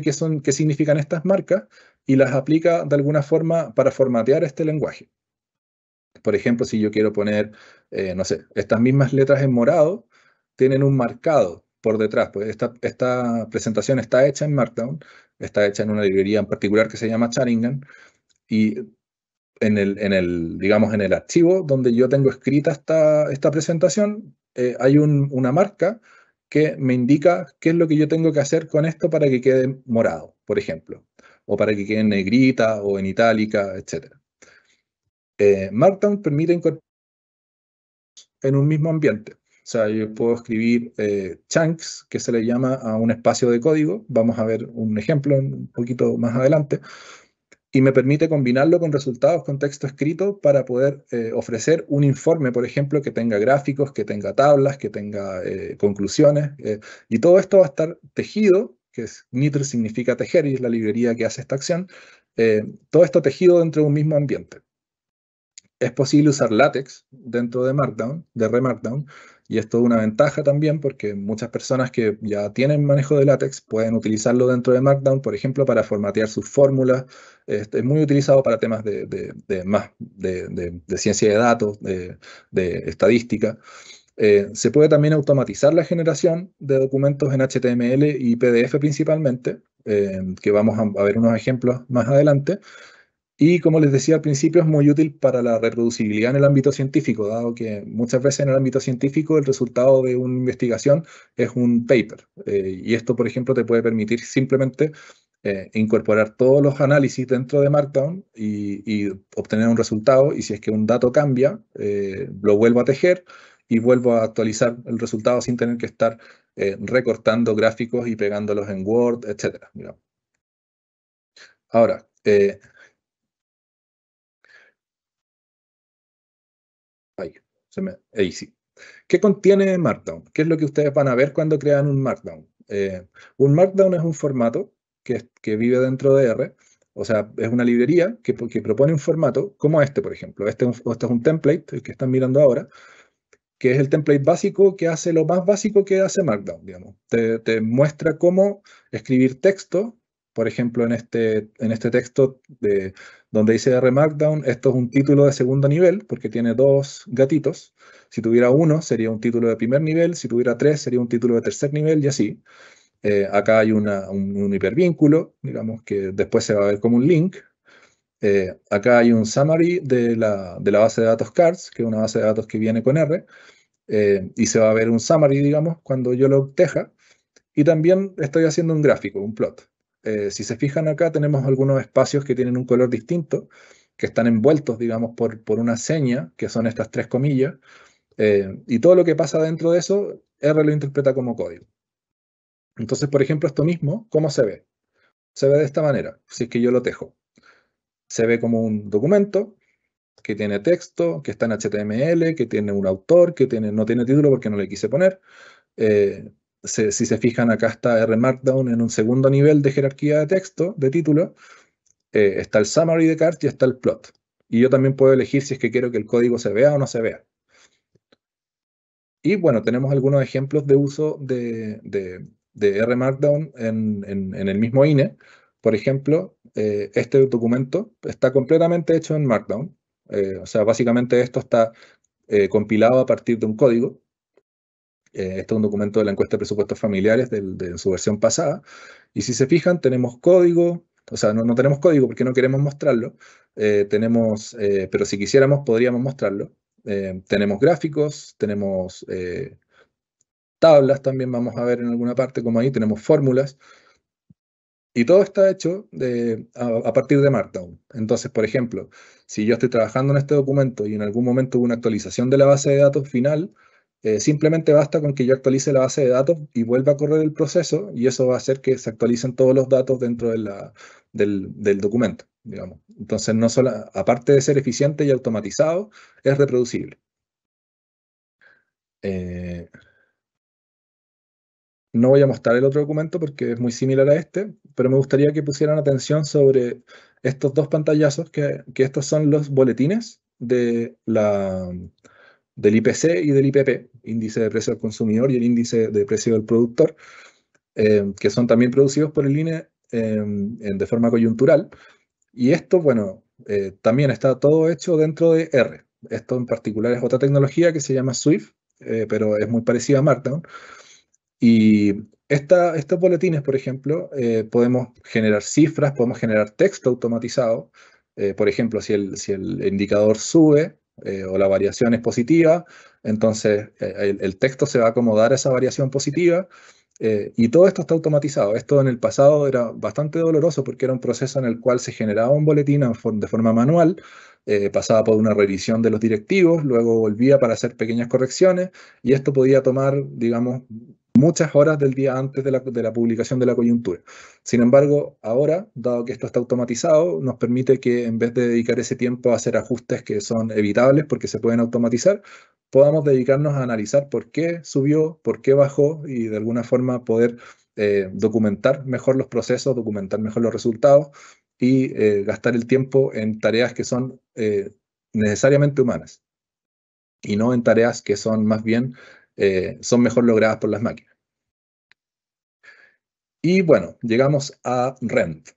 qué significan estas marcas, y las aplica de alguna forma para formatear este lenguaje. Por ejemplo, si yo quiero poner no sé, estas mismas letras en morado tienen un marcado por detrás, pues esta presentación está hecha en Markdown, está hecha en una librería en particular que se llama Sharingan, y digamos, en el archivo donde yo tengo escrita esta presentación, hay una marca que me indica qué es lo que yo tengo que hacer con esto para que quede morado, por ejemplo, o para que quede en negrita o en itálica, etc. Markdown permite incorporar en un mismo ambiente. O sea, yo puedo escribir chunks, que se le llama a un espacio de código. Vamos a ver un ejemplo un poquito más adelante. Y me permite combinarlo con resultados con texto escrito para poder ofrecer un informe, por ejemplo, que tenga gráficos, que tenga tablas, que tenga conclusiones. Y todo esto va a estar tejido, que knitr significa tejer y es la librería que hace esta acción. Todo esto tejido dentro de un mismo ambiente. Es posible usar LaTeX dentro de Markdown, de Remarkdown, y esto es una ventaja también porque muchas personas que ya tienen manejo de LaTeX pueden utilizarlo dentro de Markdown, por ejemplo, para formatear sus fórmulas. Es muy utilizado para temas de ciencia de datos, de estadística. Se puede también automatizar la generación de documentos en HTML y PDF principalmente, que vamos a ver unos ejemplos más adelante. Y como les decía al principio, es muy útil para la reproducibilidad en el ámbito científico, dado que muchas veces en el ámbito científico el resultado de una investigación es un paper. Y esto, por ejemplo, te puede permitir simplemente incorporar todos los análisis dentro de Markdown y obtener un resultado. Y si es que un dato cambia, lo vuelvo a tejer y vuelvo a actualizar el resultado sin tener que estar recortando gráficos y pegándolos en Word, etc. Ahora, ahí sí. ¿Qué contiene Markdown? ¿Qué es lo que ustedes van a ver cuando crean un Markdown? Un Markdown es un formato que vive dentro de R, o sea, es una librería que propone un formato como este, por ejemplo. Este es un template, el que están mirando ahora, que es el template básico que hace lo más básico que hace Markdown, digamos. Te muestra cómo escribir texto. Por ejemplo, en este texto donde dice R Markdown, esto es un título de segundo nivel porque tiene dos gatitos. Si tuviera uno, sería un título de primer nivel. Si tuviera tres, sería un título de tercer nivel y así. Acá hay un hipervínculo, digamos, que después se va a ver como un link. Acá hay un summary de la base de datos cards, que es una base de datos que viene con R. Y se va a ver un summary, digamos, cuando yo lo teja. Y también estoy haciendo un gráfico, un plot. Si se fijan acá, tenemos algunos espacios que tienen un color distinto, que están envueltos, digamos, por una seña, que son estas tres comillas. Y todo lo que pasa dentro de eso, R lo interpreta como código. Entonces, por ejemplo, esto mismo, ¿cómo se ve? Se ve de esta manera, si es que yo lo tejo. Se ve como un documento que tiene texto, que está en HTML, que tiene un autor, que no tiene título porque no le quise poner. Si se fijan, acá está R Markdown en un segundo nivel de jerarquía de texto, de título. Está el summary de cards y está el plot. Y yo también puedo elegir si es que quiero que el código se vea o no se vea. Y bueno, tenemos algunos ejemplos de uso de R Markdown en el mismo INE. Por ejemplo, este documento está completamente hecho en Markdown. O sea, básicamente esto está compilado a partir de un código. Este es un documento de la encuesta de presupuestos familiares de su versión pasada. Y si se fijan, tenemos código. O sea, no tenemos código porque no queremos mostrarlo. Pero si quisiéramos, podríamos mostrarlo. Tenemos gráficos, tenemos tablas también, vamos a ver en alguna parte, como ahí tenemos fórmulas. Y todo está hecho a partir de Markdown. Entonces, por ejemplo, si yo estoy trabajando en este documento y en algún momento hubo una actualización de la base de datos final, simplemente basta con que yo actualice la base de datos y vuelva a correr el proceso, y eso va a hacer que se actualicen todos los datos dentro del documento, digamos. Entonces, no solo, aparte de ser eficiente y automatizado, es reproducible. No voy a mostrar el otro documento porque es muy similar a este, pero me gustaría que pusieran atención sobre estos dos pantallazos, que estos son los boletines del IPC y del IPP, índice de precio al consumidor y el índice de precio del productor, que son también producidos por el INE de forma coyuntural. Y esto, bueno, también está todo hecho dentro de R. Esto en particular es otra tecnología que se llama Swift, pero es muy parecida a Markdown. Y estos boletines, por ejemplo, podemos generar cifras, podemos generar texto automatizado. Por ejemplo, si el indicador sube o la variación es positiva, entonces el texto se va a acomodar a esa variación positiva. Y todo esto está automatizado. Esto en el pasado era bastante doloroso porque era un proceso en el cual se generaba un boletín de forma manual, pasaba por una revisión de los directivos, luego volvía para hacer pequeñas correcciones y esto podía tomar, digamos, muchas horas del día antes de la publicación de la coyuntura. Sin embargo, ahora, dado que esto está automatizado, nos permite que en vez de dedicar ese tiempo a hacer ajustes que son evitables porque se pueden automatizar, podamos dedicarnos a analizar por qué subió, por qué bajó y de alguna forma poder documentar mejor los procesos, documentar mejor los resultados y gastar el tiempo en tareas que son necesariamente humanas y no en tareas que son más bien son mejor logradas por las máquinas. Y bueno, llegamos a REMP.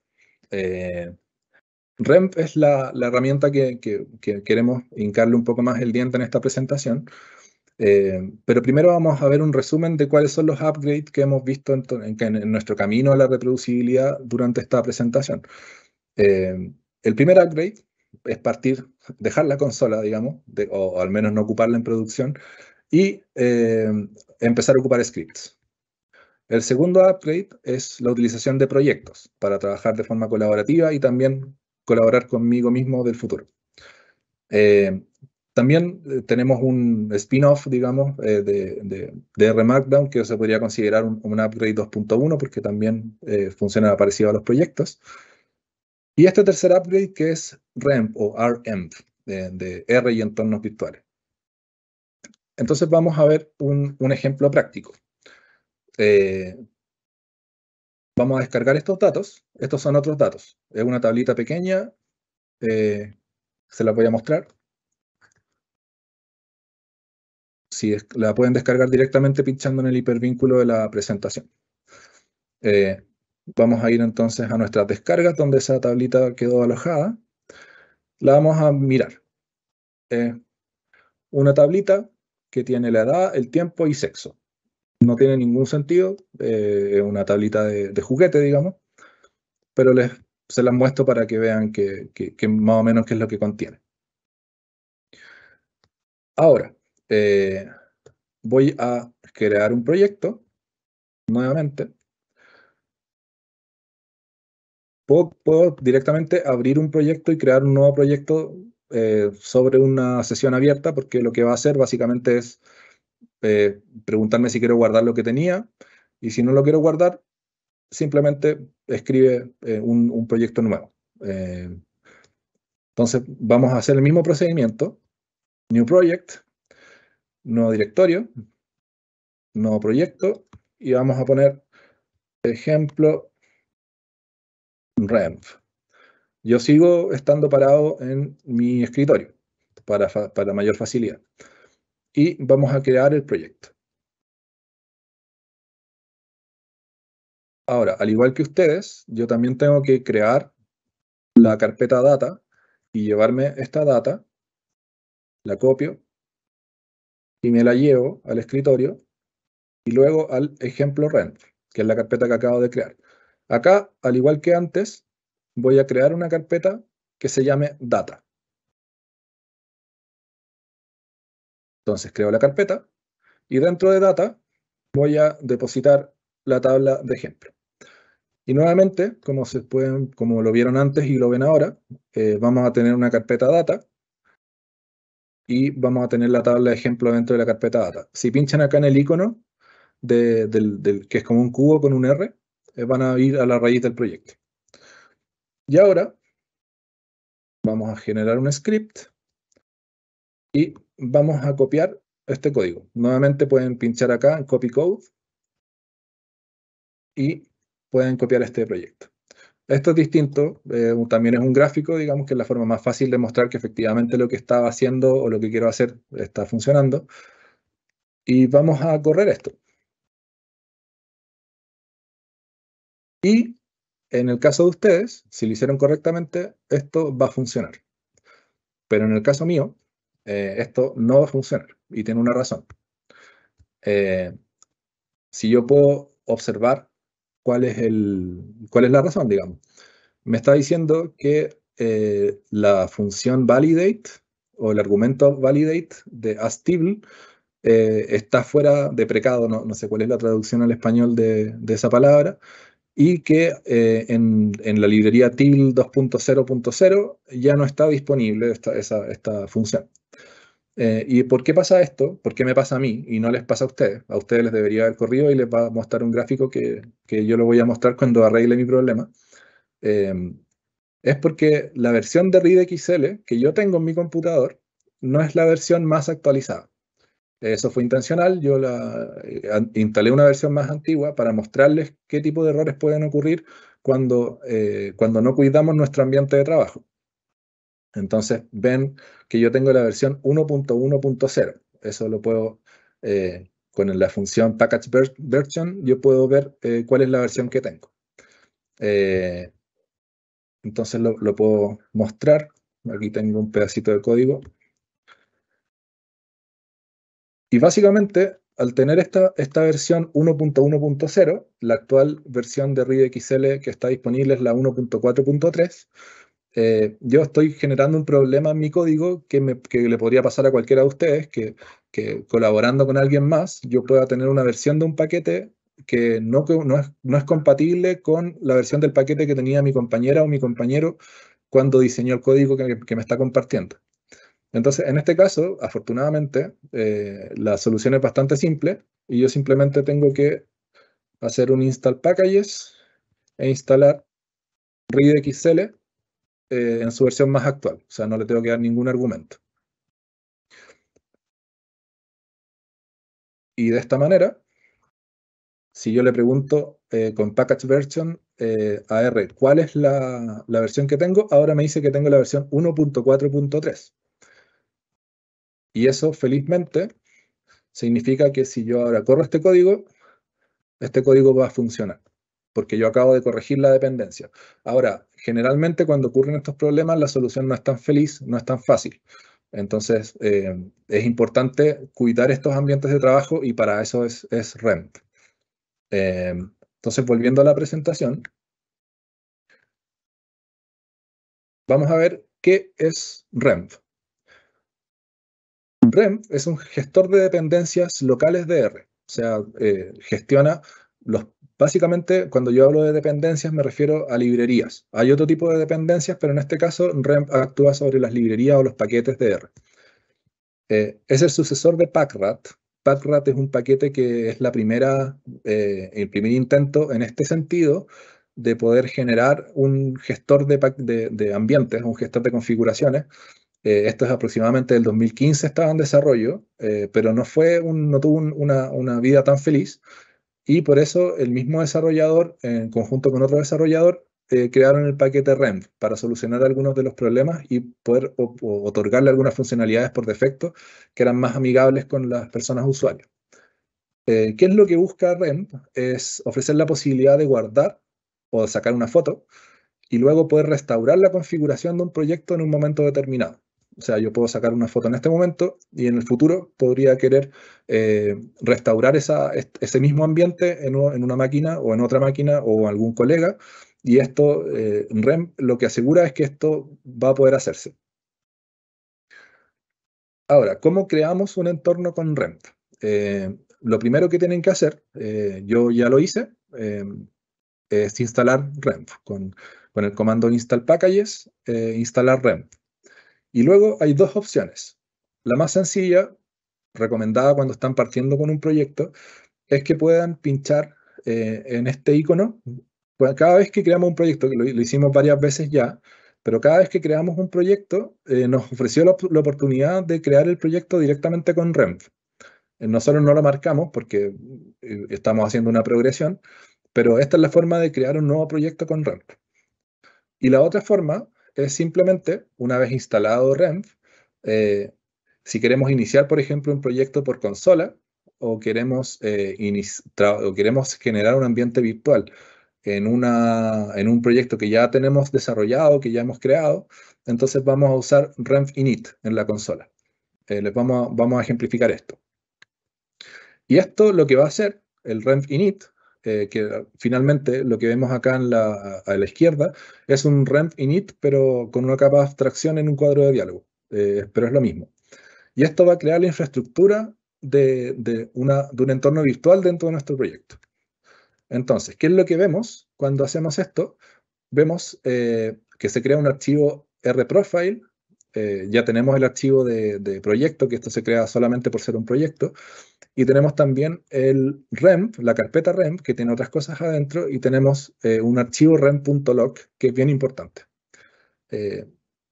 REMP es la herramienta que queremos hincarle un poco más el diente en esta presentación. Pero primero vamos a ver un resumen de cuáles son los upgrades que hemos visto en nuestro camino a la reproducibilidad durante esta presentación. El primer upgrade es dejar la consola, digamos, o al menos no ocuparla en producción, y empezar a ocupar scripts. El segundo upgrade es la utilización de proyectos para trabajar de forma colaborativa y también colaborar conmigo mismo del futuro. También tenemos un spin-off, digamos, de R Markdown que se podría considerar un upgrade 2.1 porque también funciona parecido a los proyectos. Y este tercer upgrade que es REMP o REMP, de R y entornos virtuales. Entonces vamos a ver un ejemplo práctico. Vamos a descargar estos datos. Estos son otros datos. Es una tablita pequeña. Se las voy a mostrar. Si la pueden descargar directamente pinchando en el hipervínculo de la presentación. Vamos a ir entonces a nuestras descargas, donde esa tablita quedó alojada. La vamos a mirar. Una tablita que tiene la edad, el tiempo y sexo. No tiene ningún sentido. Es una tablita de juguete, digamos. Pero se las muestro para que vean que más o menos qué es lo que contiene. Ahora, voy a crear un proyecto nuevamente. Puedo directamente abrir un proyecto y crear un nuevo proyecto sobre una sesión abierta, porque lo que va a hacer básicamente es preguntarme si quiero guardar lo que tenía, y si no lo quiero guardar, simplemente escribe un proyecto nuevo. Entonces vamos a hacer el mismo procedimiento, New Project, nuevo directorio, nuevo proyecto, y vamos a poner ejemplo REMP. Yo sigo estando parado en mi escritorio para mayor facilidad. Y vamos a crear el proyecto. Ahora, al igual que ustedes, yo también tengo que crear la carpeta data y llevarme esta data, la copio y me la llevo al escritorio y luego al ejemplo REMP, que es la carpeta que acabo de crear. Acá, al igual que antes, voy a crear una carpeta que se llame data. Entonces creo la carpeta y dentro de data voy a depositar la tabla de ejemplo. Y nuevamente, como lo vieron antes y lo ven ahora, vamos a tener una carpeta data y vamos a tener la tabla de ejemplo dentro de la carpeta data. Si pinchan acá en el icono, que es como un cubo con un R, van a ir a la raíz del proyecto. Y ahora vamos a generar un script y vamos a copiar este código. Nuevamente pueden pinchar acá en Copy Code y pueden copiar este proyecto. Esto es distinto, también es un gráfico, digamos que es la forma más fácil de mostrar que efectivamente lo que estaba haciendo o lo que quiero hacer está funcionando. Y vamos a correr esto. Y en el caso de ustedes, si lo hicieron correctamente, esto va a funcionar. Pero en el caso mío, esto no va a funcionar y tiene una razón. Si yo puedo observar cuál es la razón, digamos. Me está diciendo que la función validate o el argumento validate de asTable está fuera de precado, no sé cuál es la traducción al español de esa palabra, y que en la librería TIL 2.0.0 ya no está disponible esta función. ¿Y por qué pasa esto? ¿Por qué me pasa a mí y no les pasa a ustedes? A ustedes les debería haber corrido y les va a mostrar un gráfico que yo lo voy a mostrar cuando arregle mi problema. Es porque la versión de ReadXL que yo tengo en mi computador no es la versión más actualizada. Eso fue intencional, yo instalé una versión más antigua para mostrarles qué tipo de errores pueden ocurrir cuando no cuidamos nuestro ambiente de trabajo. Entonces ven que yo tengo la versión 1.1.0. Eso lo puedo, con la función package version, yo puedo ver cuál es la versión que tengo. Entonces lo puedo mostrar. Aquí tengo un pedacito de código. Y básicamente, al tener esta versión 1.1.0, la actual versión de ReadXL que está disponible es la 1.4.3, yo estoy generando un problema en mi código que le podría pasar a cualquiera de ustedes, que colaborando con alguien más, yo pueda tener una versión de un paquete que no es compatible con la versión del paquete que tenía mi compañera o mi compañero cuando diseñó el código que me está compartiendo. Entonces, en este caso, afortunadamente, la solución es bastante simple y yo simplemente tengo que hacer un install packages e instalar ReadXL en su versión más actual. O sea, no le tengo que dar ningún argumento. Y de esta manera, si yo le pregunto con package version a R, ¿cuál es la versión que tengo? Ahora me dice que tengo la versión 1.4.3. Y eso, felizmente, significa que si yo ahora corro este código va a funcionar, porque yo acabo de corregir la dependencia. Ahora, generalmente cuando ocurren estos problemas, la solución no es tan feliz, no es tan fácil. Entonces, es importante cuidar estos ambientes de trabajo y para eso es REMP. Entonces, volviendo a la presentación, vamos a ver qué es REMP. REMP es un gestor de dependencias locales de R. O sea, gestiona básicamente, cuando yo hablo de dependencias, me refiero a librerías. Hay otro tipo de dependencias, pero en este caso, REMP actúa sobre las librerías o los paquetes de R. Es el sucesor de Packrat. Packrat es un paquete que es el primer intento en este sentido de poder generar un gestor de ambientes, un gestor de configuraciones. Esto es aproximadamente del 2015, estaba en desarrollo, pero no tuvo una vida tan feliz. Y por eso el mismo desarrollador, en conjunto con otro desarrollador, crearon el paquete REMP para solucionar algunos de los problemas y poder otorgarle algunas funcionalidades por defecto que eran más amigables con las personas usuarias. ¿Qué es lo que busca REMP? Es ofrecer la posibilidad de guardar o de sacar una foto y luego poder restaurar la configuración de un proyecto en un momento determinado. O sea, yo puedo sacar una foto en este momento y en el futuro podría querer restaurar ese mismo ambiente en una máquina o en otra máquina o algún colega. Y esto, REMP lo que asegura es que esto va a poder hacerse. Ahora, ¿cómo creamos un entorno con REMP? Lo primero que tienen que hacer, yo ya lo hice, es instalar REMP. Con el comando install packages, instalar REMP. Y luego hay dos opciones. La más sencilla, recomendada cuando están partiendo con un proyecto, es que puedan pinchar en este icono. Cada vez que creamos un proyecto, que lo hicimos varias veces ya, pero cada vez que creamos un proyecto, nos ofreció la oportunidad de crear el proyecto directamente con REMP. Nosotros no lo marcamos porque estamos haciendo una progresión, pero esta es la forma de crear un nuevo proyecto con REMP. Y la otra forma es simplemente, una vez instalado REMP, si queremos iniciar, por ejemplo, un proyecto por consola o queremos generar un ambiente virtual en un proyecto que ya tenemos desarrollado, que ya hemos creado, entonces vamos a usar REMP init en la consola. vamos a ejemplificar esto. Y esto lo que va a hacer el renv init, que finalmente lo que vemos acá a la izquierda, es un renv init, pero con una capa de abstracción en un cuadro de diálogo. Pero es lo mismo. Y esto va a crear la infraestructura de un entorno virtual dentro de nuestro proyecto. Entonces, ¿qué es lo que vemos cuando hacemos esto? Vemos que se crea un archivo rprofile. Ya tenemos el archivo de proyecto, que esto se crea solamente por ser un proyecto. Y tenemos también el remp, la carpeta remp, que tiene otras cosas adentro. Y tenemos un archivo remp.log, que es bien importante.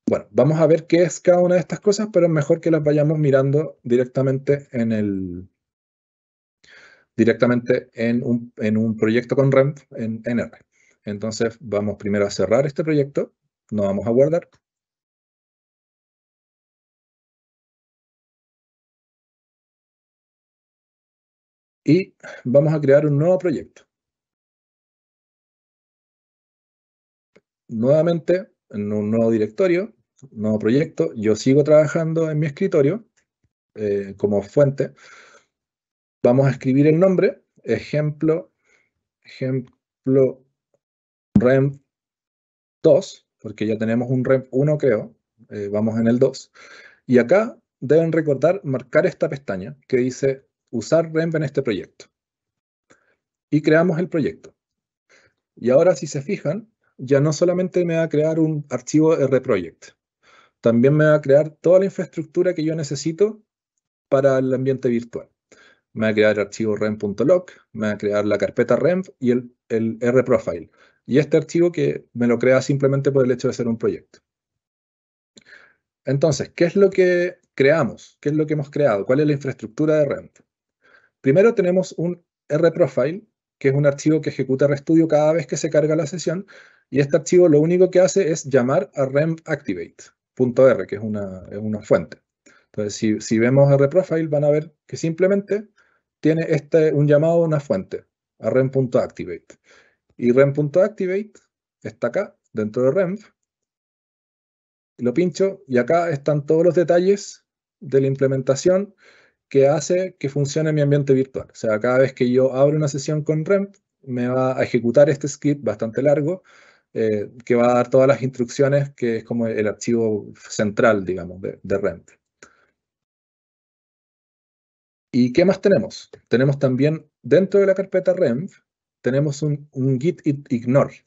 Bueno, vamos a ver qué es cada una de estas cosas, pero es mejor que las vayamos mirando directamente en un proyecto con remp en R. Entonces vamos primero a cerrar este proyecto, no vamos a guardar. Y vamos a crear un nuevo proyecto. Nuevamente, en un nuevo directorio, nuevo proyecto, yo sigo trabajando en mi escritorio como fuente. Vamos a escribir el nombre, ejemplo remp 2, porque ya tenemos un remp 1, creo. Vamos en el 2. Y acá deben recordar marcar esta pestaña que dice usar remp en este proyecto. Y creamos el proyecto. Y ahora, si se fijan, ya no solamente me va a crear un archivo rproject, también me va a crear toda la infraestructura que yo necesito para el ambiente virtual. Me va a crear el archivo remp.log, me va a crear la carpeta remp y el rprofile. Y este archivo que me lo crea simplemente por el hecho de ser un proyecto. Entonces, ¿qué es lo que creamos? ¿Qué es lo que hemos creado? ¿Cuál es la infraestructura de remp? Primero tenemos un rprofile, que es un archivo que ejecuta RStudio cada vez que se carga la sesión, y este archivo lo único que hace es llamar a rempActivate.r, que es una fuente. Entonces, si vemos rprofile, van a ver que simplemente tiene un llamado a una fuente, a rem.activate. Y rem.activate está acá, dentro de remp. Lo pincho, y acá están todos los detalles de la implementación que hace que funcione mi ambiente virtual. O sea, cada vez que yo abro una sesión con remp, me va a ejecutar este script bastante largo, que va a dar todas las instrucciones, que es como el archivo central, digamos, de remp. ¿Y qué más tenemos? Tenemos también, dentro de la carpeta remp, tenemos un git ignore.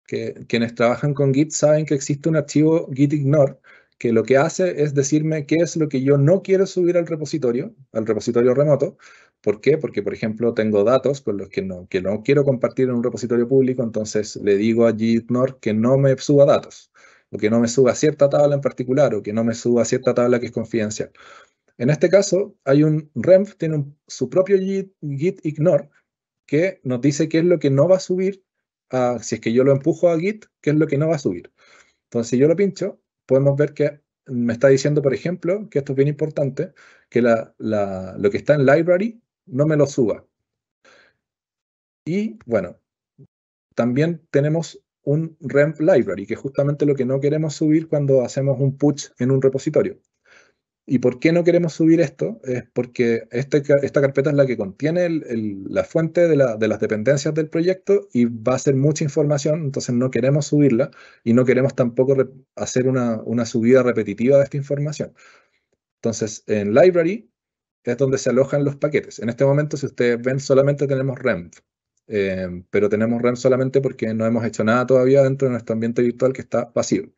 Que quienes trabajan con Git saben que existe un archivo git ignore, que lo que hace es decirme qué es lo que yo no quiero subir al repositorio remoto. ¿Por qué? Porque, por ejemplo, tengo datos con los que no quiero compartir en un repositorio público, entonces le digo a git ignore que no me suba datos, o que no me suba cierta tabla en particular, o que no me suba cierta tabla que es confidencial. En este caso, hay un remp, tiene su propio git ignore, que nos dice qué es lo que no va a subir. Si es que yo lo empujo a Git, ¿qué es lo que no va a subir? Entonces, si yo lo pincho, podemos ver que me está diciendo, por ejemplo, que esto es bien importante, que lo que está en library no me lo suba. Y, bueno, también tenemos un remp library, que es justamente lo que no queremos subir cuando hacemos un push en un repositorio. ¿Y por qué no queremos subir esto? Es porque esta carpeta es la que contiene la fuente de las dependencias del proyecto y va a ser mucha información, entonces no queremos subirla y no queremos tampoco hacer una subida repetitiva de esta información. Entonces, en library es donde se alojan los paquetes. En este momento, si ustedes ven, solamente tenemos remp, pero tenemos remp solamente porque no hemos hecho nada todavía dentro de nuestro ambiente virtual que está vacío.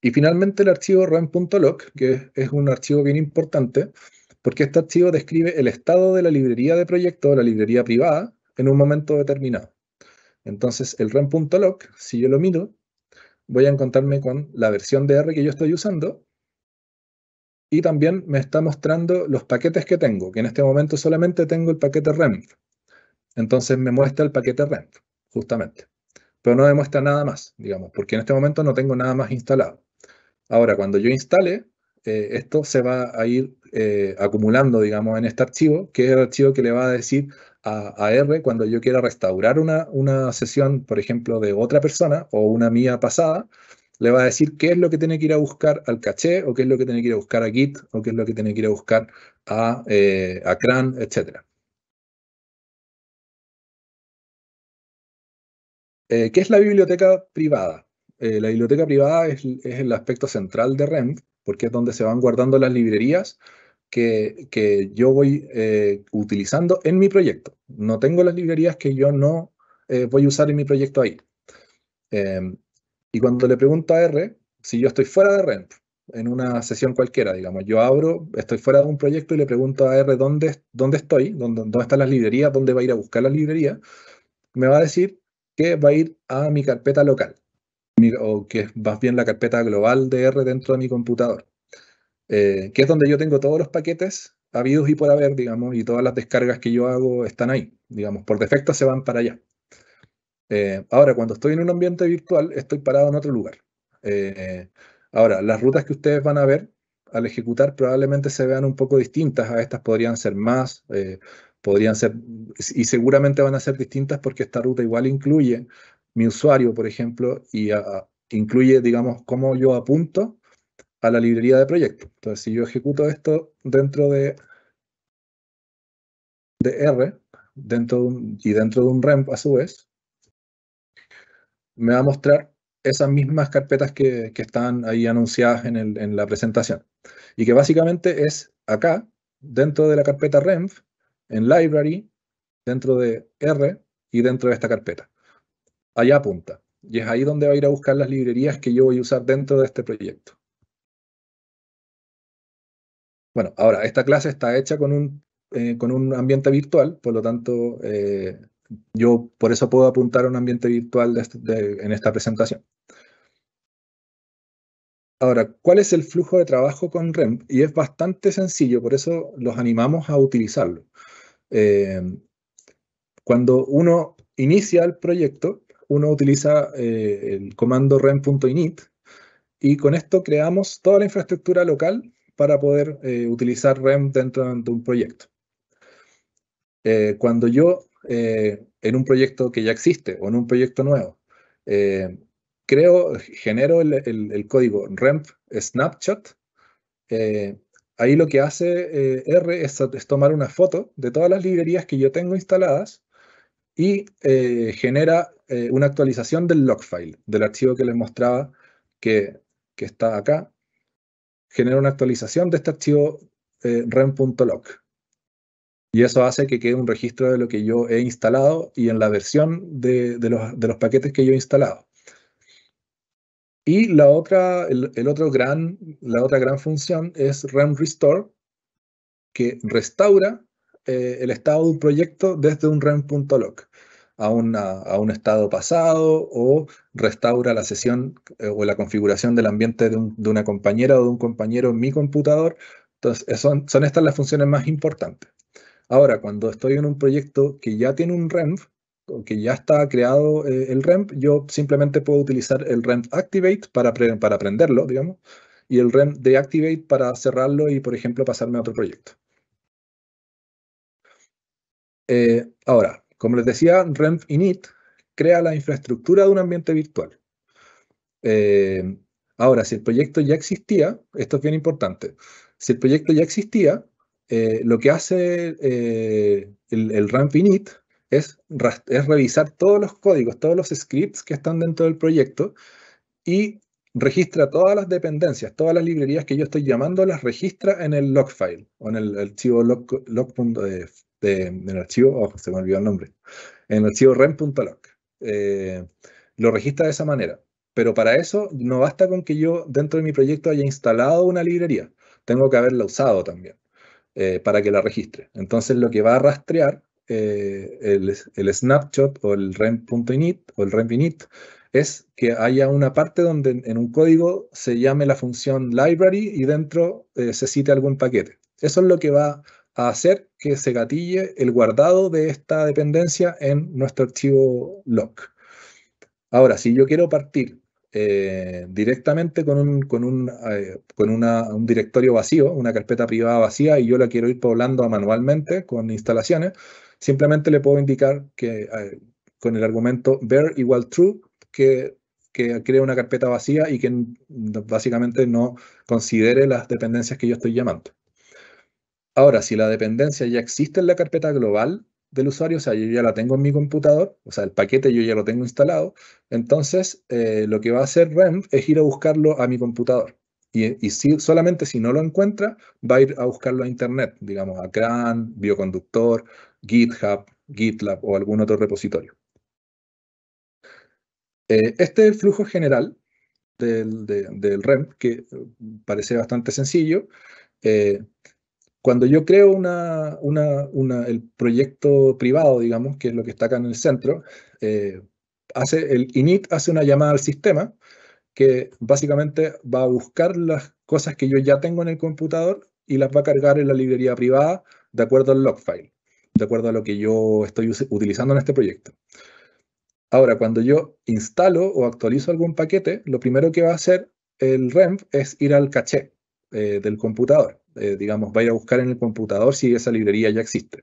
Y finalmente el archivo rem.log, que es un archivo bien importante, porque este archivo describe el estado de la librería de proyecto, o la librería privada, en un momento determinado. Entonces el rem.log, si yo lo miro, voy a encontrarme con la versión de R que yo estoy usando, y también me está mostrando los paquetes que tengo, que en este momento solamente tengo el paquete remp. Entonces me muestra el paquete remp, justamente. Pero no me muestra nada más, digamos, porque en este momento no tengo nada más instalado. Ahora, cuando yo instale, esto se va a ir acumulando, digamos, en este archivo, que es el archivo que le va a decir a R cuando yo quiera restaurar una sesión, por ejemplo, de otra persona o una mía pasada, le va a decir qué es lo que tiene que ir a buscar al caché, o qué es lo que tiene que ir a buscar a Git, o qué es lo que tiene que ir a buscar a CRAN, etc. ¿Qué es la biblioteca privada? La biblioteca privada es el aspecto central de REMP, porque es donde se van guardando las librerías que yo voy utilizando en mi proyecto. No tengo las librerías que yo no voy a usar en mi proyecto ahí. Y cuando le pregunto a R, si yo estoy fuera de REMP, en una sesión cualquiera, digamos, yo abro, estoy fuera de un proyecto y le pregunto a R dónde estoy, dónde están las librerías, dónde va a ir a buscar las librerías, me va a decir que va a ir a mi carpeta local, o que es más bien la carpeta global de R dentro de mi computador, que es donde yo tengo todos los paquetes habidos y por haber, digamos, y todas las descargas que yo hago están ahí, digamos, por defecto se van para allá. Ahora, cuando estoy en un ambiente virtual, estoy parado en otro lugar. Ahora, las rutas que ustedes van a ver al ejecutar probablemente se vean un poco distintas. A estas podrían ser más, podrían ser, y seguramente van a ser distintas porque esta ruta igual incluye mi usuario, por ejemplo, y incluye, digamos, cómo yo apunto a la librería de proyecto. Entonces, si yo ejecuto esto dentro de R, y dentro de un REMP a su vez, me va a mostrar esas mismas carpetas que están ahí anunciadas en la presentación. Y que básicamente es acá, dentro de la carpeta REMP, en Library, dentro de R y dentro de esta carpeta. Allá apunta. Y es ahí donde va a ir a buscar las librerías que yo voy a usar dentro de este proyecto. Bueno, ahora, esta clase está hecha con un ambiente virtual, por lo tanto, yo por eso puedo apuntar a un ambiente virtual en esta presentación. Ahora, ¿cuál es el flujo de trabajo con REMP? Y es bastante sencillo, por eso los animamos a utilizarlo. Cuando uno inicia el proyecto, uno utiliza el comando rem.init y con esto creamos toda la infraestructura local para poder utilizar REMP dentro de un proyecto. Cuando yo, en un proyecto que ya existe o en un proyecto nuevo, genero el código remp snapshot, ahí lo que hace R es tomar una foto de todas las librerías que yo tengo instaladas y genera una actualización del log file, del archivo que les mostraba que está acá. Genera una actualización de este archivo rem.log. Y eso hace que quede un registro de lo que yo he instalado y en la versión de los paquetes que yo he instalado. Y la otra gran función es rem restore, que restaura el estado de un proyecto desde un rem.log a un estado pasado, o restaura la sesión o la configuración del ambiente de una compañera o de un compañero en mi computador. Entonces, son estas las funciones más importantes. Ahora, cuando estoy en un proyecto que ya tiene un REMP, o que ya está creado el REMP, yo simplemente puedo utilizar el REMP Activate para prenderlo, digamos, y el REMP Deactivate para cerrarlo y, por ejemplo, pasarme a otro proyecto. Ahora, como les decía, REMP init crea la infraestructura de un ambiente virtual. Ahora, si el proyecto ya existía, esto es bien importante, si el proyecto ya existía, lo que hace el REMP init es revisar todos los códigos, todos los scripts que están dentro del proyecto y registra todas las dependencias, todas las librerías que yo estoy llamando, las registra en el log file o en el archivo en el archivo, se me olvidó el nombre, en el archivo rem.log. Lo registra de esa manera. Pero para eso no basta con que yo dentro de mi proyecto haya instalado una librería. Tengo que haberla usado también para que la registre. Entonces lo que va a rastrear el snapshot o el rem.init o el rem.init es que haya una parte donde en un código se llame la función library y dentro se cite algún paquete. Eso es lo que va a hacer que se gatille el guardado de esta dependencia en nuestro archivo log. Ahora, si yo quiero partir directamente con un directorio vacío, una carpeta privada vacía, y yo la quiero ir poblando manualmente con instalaciones, simplemente le puedo indicar que con el argumento var igual true, que que cree una carpeta vacía y que básicamente no considere las dependencias que yo estoy llamando. Ahora, si la dependencia ya existe en la carpeta global del usuario, o sea, yo ya la tengo en mi computador, o sea, el paquete yo ya lo tengo instalado, entonces lo que va a hacer REMP es ir a buscarlo a mi computador. Y solamente si no lo encuentra, va a ir a buscarlo a Internet, digamos, a CRAN, Bioconductor, GitHub, GitLab o algún otro repositorio. Este es el flujo general del REMP, que parece bastante sencillo. Cuando yo creo el proyecto privado, digamos, que es lo que está acá en el centro, el init hace una llamada al sistema que básicamente va a buscar las cosas que yo ya tengo en el computador y las va a cargar en la librería privada de acuerdo al log file, de acuerdo a lo que yo estoy utilizando en este proyecto. Ahora, cuando yo instalo o actualizo algún paquete, lo primero que va a hacer el REMP es ir al caché del computador. Digamos, va a ir a buscar en el computador si esa librería ya existe.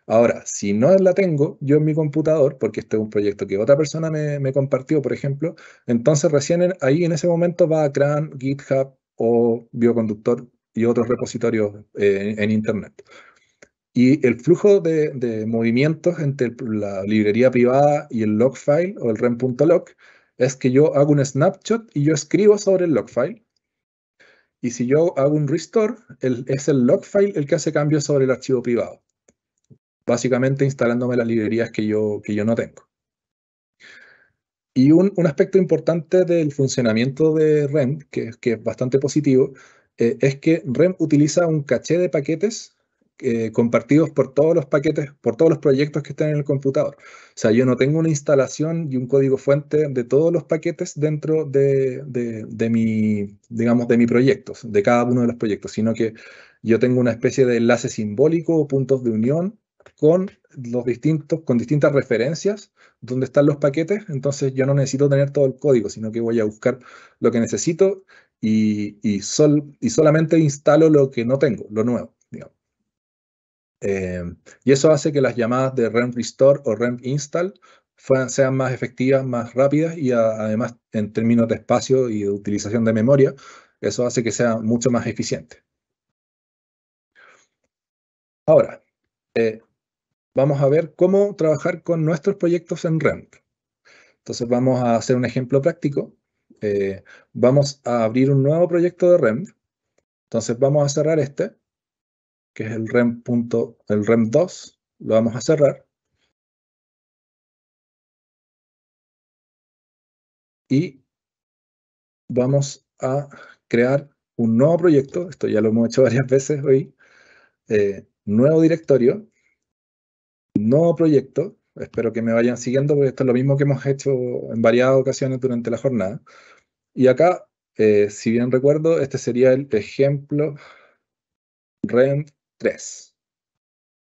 Ahora, si no la tengo yo en mi computador, porque este es un proyecto que otra persona me compartió, por ejemplo, entonces recién ahí en ese momento va a CRAN, GitHub o Bioconductor y otros repositorios en Internet. Y el flujo de movimientos entre la librería privada y el log file o el rem.log es que yo hago un snapshot y yo escribo sobre el log file. Y si yo hago un restore, es el log file el que hace cambios sobre el archivo privado. Básicamente instalándome las librerías que yo no tengo. Y un aspecto importante del funcionamiento de REM, que es bastante positivo, es que REM utiliza un caché de paquetes compartidos por todos los paquetes, por todos los proyectos que están en el computador. O sea, yo no tengo una instalación y un código fuente de todos los paquetes dentro de mi proyecto, de cada uno de los proyectos, sino que yo tengo una especie de enlace simbólico o puntos de unión con distintas referencias donde están los paquetes. Entonces yo no necesito tener todo el código, sino que voy a buscar lo que necesito y solamente instalo lo que no tengo, lo nuevo, digamos. Y eso hace que las llamadas de REM Restore o REM Install sean más efectivas, más rápidas y además en términos de espacio y de utilización de memoria, eso hace que sea mucho más eficiente. Ahora, vamos a ver cómo trabajar con nuestros proyectos en REMP. Entonces vamos a hacer un ejemplo práctico. Vamos a abrir un nuevo proyecto de REMP. Entonces vamos a cerrar este, que es el REMP 2. Lo vamos a cerrar. Y vamos a crear un nuevo proyecto. Esto ya lo hemos hecho varias veces hoy. Nuevo directorio. Nuevo proyecto. Espero que me vayan siguiendo porque esto es lo mismo que hemos hecho en varias ocasiones durante la jornada. Y acá, si bien recuerdo, este sería el ejemplo REMP 3.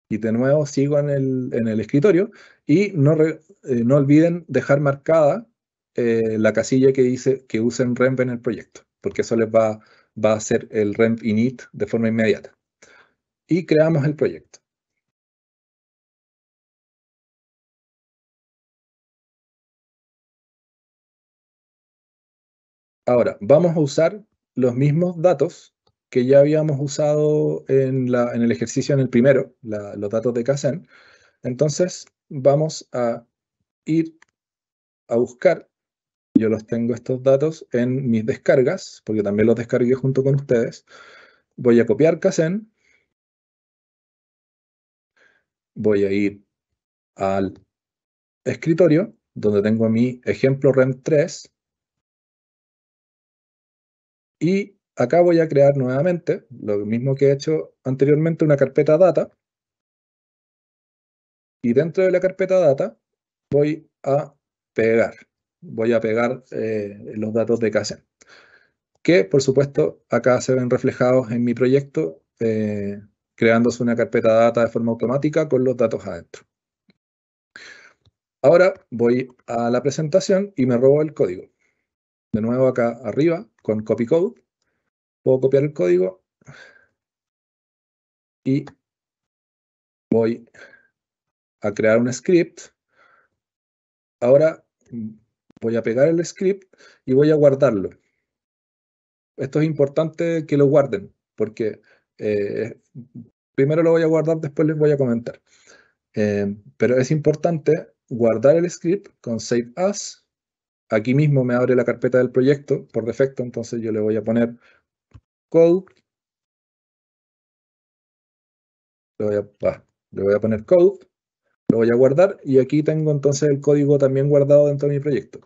Y de nuevo sigo en el escritorio y no olviden dejar marcada la casilla que dice que usen REMP en el proyecto, porque eso les va a hacer el REMP init de forma inmediata. Y creamos el proyecto. Ahora, vamos a usar los mismos datos que ya habíamos usado en el ejercicio en el primero, los datos de Kaizen. Entonces, vamos a ir a buscar. Yo los tengo estos datos en mis descargas, porque también los descargué junto con ustedes. Voy a copiar Kaizen. Voy a ir al escritorio, donde tengo mi ejemplo REMP 3. Y acá voy a crear nuevamente, lo mismo que he hecho anteriormente, una carpeta data. Y dentro de la carpeta data voy a pegar. Voy a pegar los datos de Kaizen, que por supuesto acá se ven reflejados en mi proyecto, creándose una carpeta data de forma automática con los datos adentro. Ahora voy a la presentación y me robo el código. De nuevo acá arriba con copy code, puedo copiar el código y voy a crear un script. Ahora voy a pegar el script y voy a guardarlo. Esto es importante que lo guarden, porque primero lo voy a guardar, después les voy a comentar. Pero es importante guardar el script con Save As. Aquí mismo me abre la carpeta del proyecto por defecto, entonces yo le voy a poner Code. Le voy a poner Code, lo voy a guardar y aquí tengo entonces el código también guardado dentro de mi proyecto.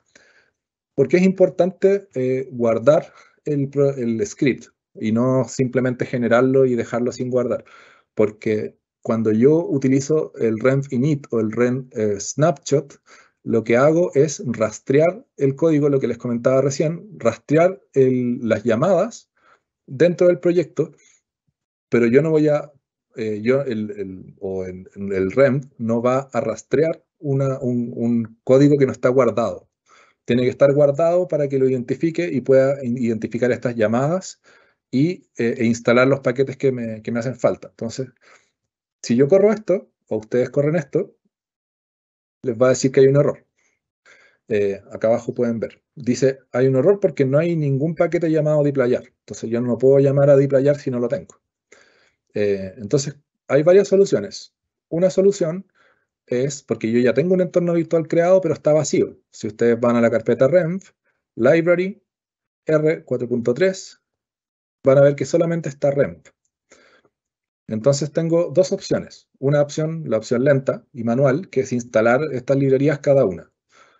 ¿Por qué es importante guardar el script y no simplemente generarlo y dejarlo sin guardar? Porque cuando yo utilizo el renv init o el renv snapshot, lo que hago es rastrear el código, lo que les comentaba recién, rastrear las llamadas dentro del proyecto, pero yo no voy a, el renv no va a rastrear un código que no está guardado. Tiene que estar guardado para que lo identifique y pueda identificar estas llamadas e instalar los paquetes que me hacen falta. Entonces, si yo corro esto, o ustedes corren esto, les va a decir que hay un error. Acá abajo pueden ver. Dice, hay un error porque no hay ningún paquete llamado dplyr. Entonces yo no puedo llamar a dplyr si no lo tengo. Entonces, hay varias soluciones. Una solución es porque yo ya tengo un entorno virtual creado, pero está vacío. Si ustedes van a la carpeta renv, library, R4.3, van a ver que solamente está renv. Entonces tengo dos opciones. Una opción, la opción lenta y manual, que es instalar estas librerías cada una,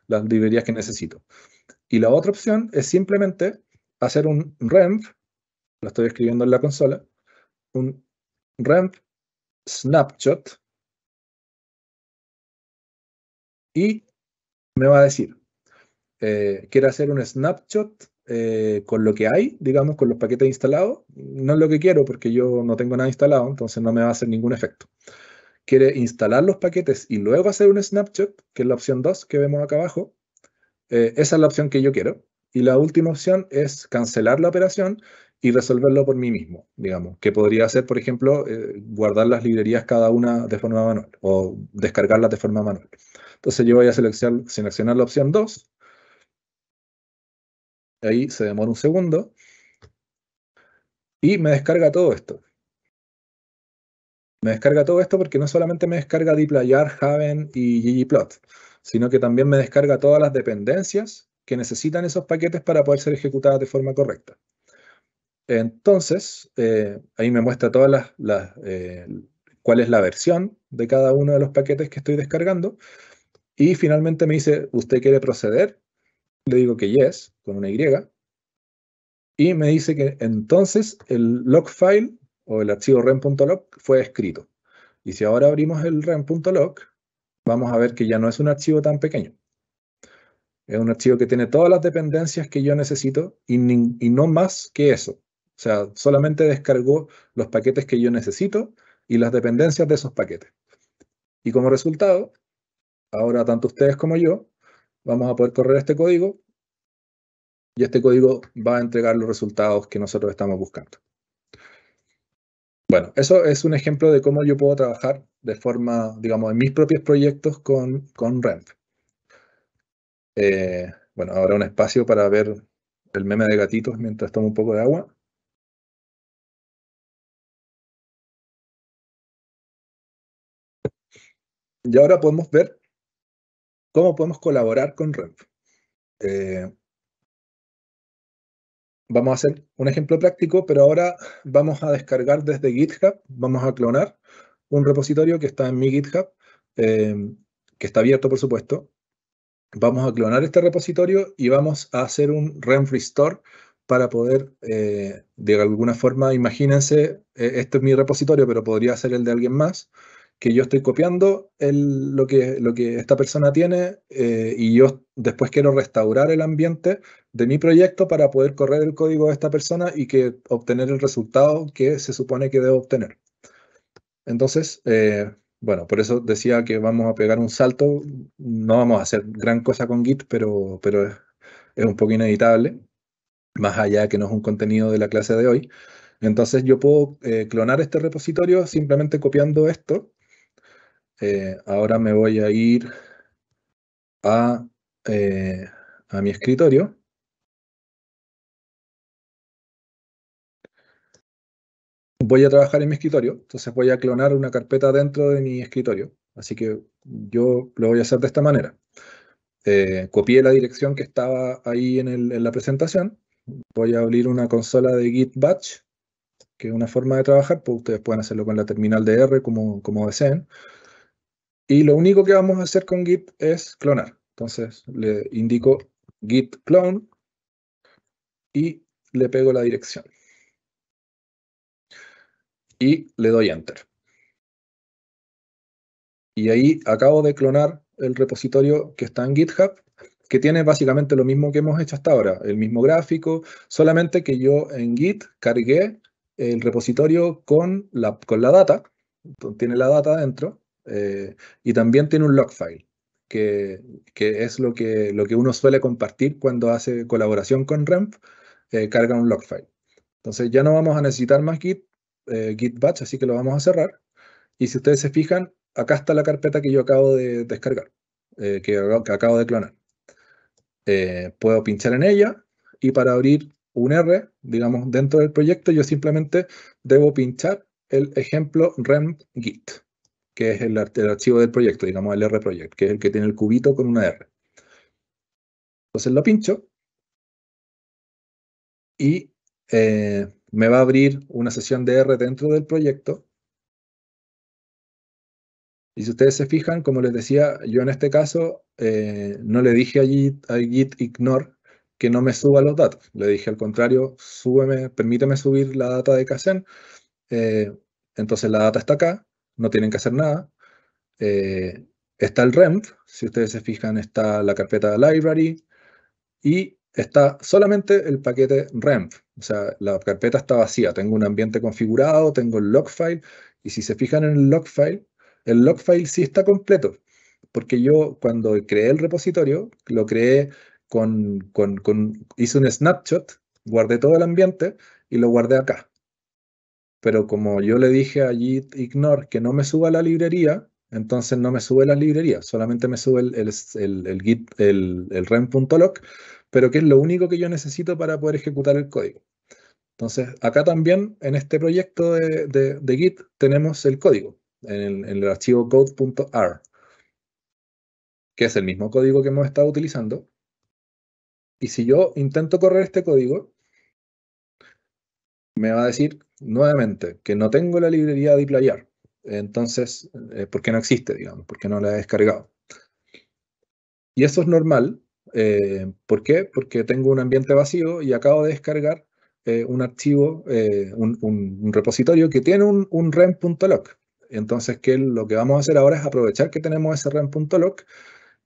las librerías que necesito. Y la otra opción es simplemente hacer un renv, lo estoy escribiendo en la consola, un renv snapshot, y me va a decir, quiere hacer un snapshot con lo que hay, digamos, con los paquetes instalados. No es lo que quiero porque yo no tengo nada instalado, entonces no me va a hacer ningún efecto. Quiere instalar los paquetes y luego hacer un snapshot, que es la opción 2 que vemos acá abajo. Esa es la opción que yo quiero. Y la última opción es cancelar la operación y resolverlo por mí mismo, digamos, que podría ser, por ejemplo, guardar las librerías cada una de forma manual o descargarlas de forma manual. Entonces yo voy a seleccionar la opción 2. Ahí se demora un segundo. Y me descarga todo esto. Me descarga todo esto porque no solamente me descarga dplyr, Haven y ggplot, sino que también me descarga todas las dependencias que necesitan esos paquetes para poder ser ejecutadas de forma correcta. Entonces, ahí me muestra todas cuál es la versión de cada uno de los paquetes que estoy descargando. Y finalmente me dice, ¿usted quiere proceder? Le digo que yes, con una Y. Y me dice que entonces el log file o el archivo rem.log fue escrito. Y si ahora abrimos el rem.log, vamos a ver que ya no es un archivo tan pequeño. Es un archivo que tiene todas las dependencias que yo necesito y no más que eso. O sea, solamente descargó los paquetes que yo necesito y las dependencias de esos paquetes. Y como resultado, ahora tanto ustedes como yo vamos a poder correr este código y este código va a entregar los resultados que nosotros estamos buscando. Bueno, eso es un ejemplo de cómo yo puedo trabajar de forma, digamos, en mis propios proyectos con renv. Bueno, ahora un espacio para ver el meme de gatitos mientras tomo un poco de agua. Y ahora podemos ver cómo podemos colaborar con renv. Vamos a hacer un ejemplo práctico, pero ahora vamos a descargar desde GitHub, vamos a clonar un repositorio que está en mi GitHub, que está abierto, por supuesto. Vamos a clonar este repositorio y vamos a hacer un renv restore para poder, de alguna forma, imagínense, este es mi repositorio, pero podría ser el de alguien más, que yo estoy copiando lo que esta persona tiene y yo después quiero restaurar el ambiente de mi proyecto para poder correr el código de esta persona y obtener el resultado que se supone que debo obtener. Entonces, bueno, por eso decía que vamos a pegar un salto. No vamos a hacer gran cosa con Git, pero es un poco inevitable, más allá que no es un contenido de la clase de hoy. Entonces yo puedo clonar este repositorio simplemente copiando esto. Ahora me voy a ir a a mi escritorio. Voy a trabajar en mi escritorio, entonces voy a clonar una carpeta dentro de mi escritorio. Así que yo lo voy a hacer de esta manera. Copié la dirección que estaba ahí en la presentación. Voy a abrir una consola de Git Batch, que es una forma de trabajar, pues ustedes pueden hacerlo con la terminal de R como deseen. Y lo único que vamos a hacer con Git es clonar. Entonces le indico git clone y le pego la dirección. Y le doy Enter. Y ahí acabo de clonar el repositorio que está en GitHub, que tiene básicamente lo mismo que hemos hecho hasta ahora, el mismo gráfico, solamente que yo en Git cargué el repositorio con la data, tiene la data dentro, y también tiene un log file, que es lo que uno suele compartir cuando hace colaboración con REMP, carga un log file. Entonces ya no vamos a necesitar más Git Batch, así que lo vamos a cerrar. Y si ustedes se fijan, acá está la carpeta que yo acabo de descargar, que acabo de clonar. Puedo pinchar en ella y para abrir un R, digamos, dentro del proyecto, yo simplemente debo pinchar el ejemplo remp git, que es el archivo del proyecto, digamos, el R project, que es el que tiene el cubito con una R. Entonces lo pincho y me va a abrir una sesión de R dentro del proyecto. Y si ustedes se fijan, como les decía, yo en este caso no le dije a git ignore que no me suba los datos. Le dije al contrario, permíteme subir la data de Kaizen. Entonces la data está acá, no tienen que hacer nada. Está el remp, si ustedes se fijan, está la carpeta library y está solamente el paquete remp. O sea, la carpeta está vacía. Tengo un ambiente configurado, tengo el log file. Y si se fijan en el log file sí está completo, porque yo cuando creé el repositorio, lo creé hice un snapshot, guardé todo el ambiente y lo guardé acá. Pero como yo le dije a git ignore que no me suba la librería, entonces no me sube la librería, solamente me sube el rem.log, pero que es lo único que yo necesito para poder ejecutar el código. Entonces, acá también en este proyecto de Git tenemos el código en el archivo code.r, que es el mismo código que hemos estado utilizando. Y si yo intento correr este código, me va a decir nuevamente que no tengo la librería de deployar. Entonces, porque no existe, digamos, porque no la he descargado. Y eso es normal. ¿Por qué? Porque tengo un ambiente vacío y acabo de descargar un archivo, un repositorio que tiene un rem.log. Entonces, lo que vamos a hacer ahora es aprovechar que tenemos ese rem.log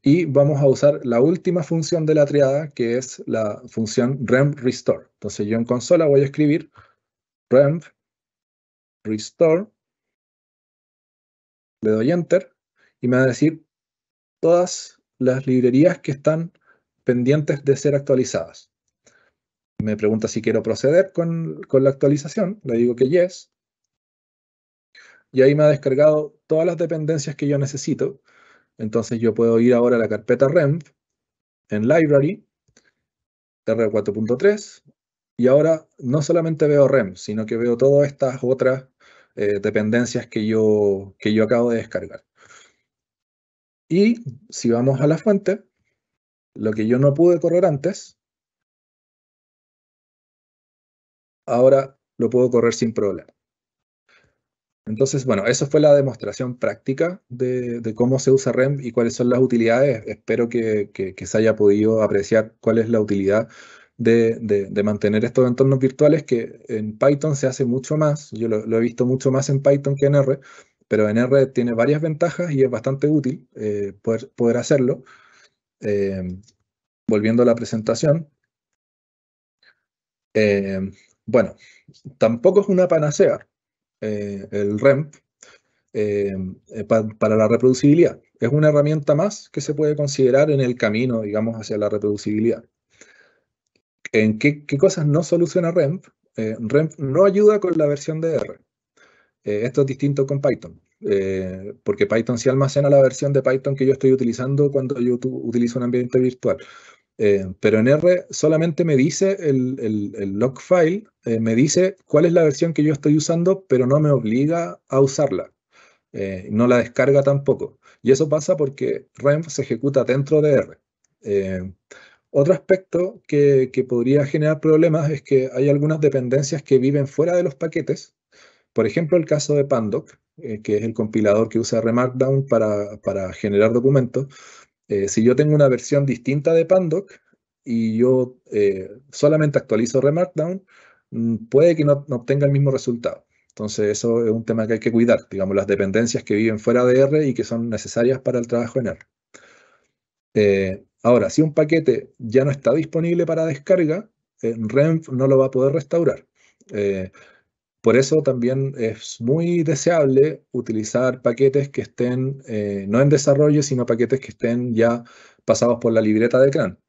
y vamos a usar la última función de la triada, que es la función remp restore. Entonces, yo en consola voy a escribir remp restore, le doy enter y me va a decir todas las librerías que están pendientes de ser actualizadas. Me pregunta si quiero proceder con la actualización, le digo que yes, y ahí me ha descargado todas las dependencias que yo necesito. Entonces yo puedo ir ahora a la carpeta remp, en library, R4.3, y ahora no solamente veo remp, sino que veo todas estas otras dependencias que yo acabo de descargar. Y si vamos a la fuente, lo que yo no pude correr antes, ahora lo puedo correr sin problema. Entonces, bueno, eso fue la demostración práctica de cómo se usa REMP y cuáles son las utilidades. Espero que se haya podido apreciar cuál es la utilidad de mantener estos entornos virtuales, que en Python se hace mucho más. Yo lo he visto mucho más en Python que en R, pero en R tiene varias ventajas y es bastante útil poder hacerlo. Volviendo a la presentación. Bueno, tampoco es una panacea el REMP para la reproducibilidad. Es una herramienta más que se puede considerar en el camino, digamos, hacia la reproducibilidad. ¿En qué cosas no soluciona REMP? REMP no ayuda con la versión de R. Esto es distinto con Python, porque Python sí almacena la versión de Python que yo estoy utilizando cuando yo utilizo un ambiente virtual. Pero en R solamente me dice el log file, me dice cuál es la versión que yo estoy usando, pero no me obliga a usarla. No la descarga tampoco. Y eso pasa porque renv se ejecuta dentro de R. Otro aspecto que podría generar problemas es que hay algunas dependencias que viven fuera de los paquetes. Por ejemplo, el caso de Pandoc, que es el compilador que usa RMarkdown para generar documentos. Si yo tengo una versión distinta de Pandoc y yo solamente actualizo RMarkdown, puede que no obtenga el mismo resultado. Entonces eso es un tema que hay que cuidar, digamos, las dependencias que viven fuera de R y que son necesarias para el trabajo en R. Ahora, si un paquete ya no está disponible para descarga, renv no lo va a poder restaurar. Por eso también es muy deseable utilizar paquetes que estén no en desarrollo, sino paquetes que estén ya pasados por la libreta de CRAN.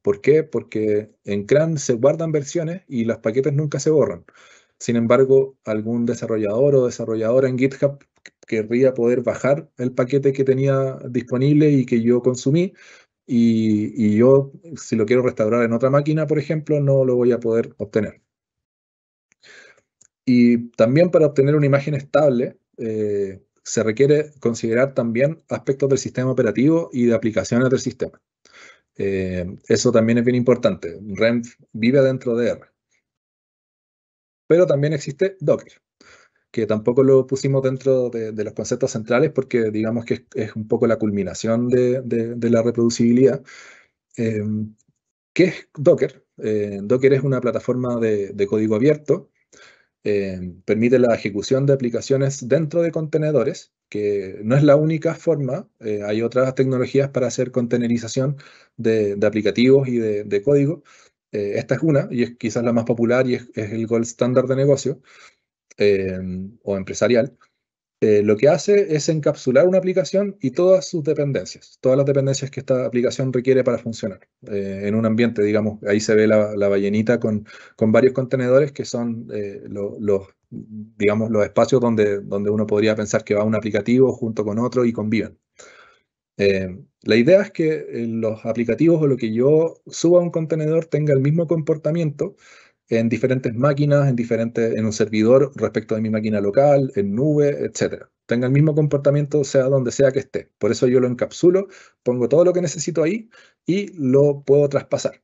¿Por qué? Porque en CRAN se guardan versiones y los paquetes nunca se borran. Sin embargo, algún desarrollador o desarrolladora en GitHub querría poder bajar el paquete que tenía disponible y que yo consumí, y yo, si lo quiero restaurar en otra máquina, por ejemplo, no lo voy a poder obtener. Y también para obtener una imagen estable, se requiere considerar también aspectos del sistema operativo y de aplicaciones del sistema. Eso también es bien importante. renv vive dentro de R. Pero también existe Docker, que tampoco lo pusimos dentro de los conceptos centrales porque digamos que es un poco la culminación de la reproducibilidad. ¿Qué es Docker? Docker es una plataforma de código abierto. Permite la ejecución de aplicaciones dentro de contenedores, que no es la única forma. Hay otras tecnologías para hacer containerización de aplicativos y de código. Esta es una, y es quizás la más popular, y es el gold standard de negocio o empresarial. Lo que hace es encapsular una aplicación y todas sus dependencias, todas las dependencias que esta aplicación requiere para funcionar. En un ambiente, digamos, ahí se ve la ballenita con varios contenedores que son digamos, los espacios donde uno podría pensar que va un aplicativo junto con otro y conviven. La idea es que los aplicativos o lo que yo suba a un contenedor tenga el mismo comportamiento en diferentes máquinas, en un servidor respecto de mi máquina local, en nube, etc. Tenga el mismo comportamiento sea donde sea que esté. Por eso yo lo encapsulo, pongo todo lo que necesito ahí y lo puedo traspasar.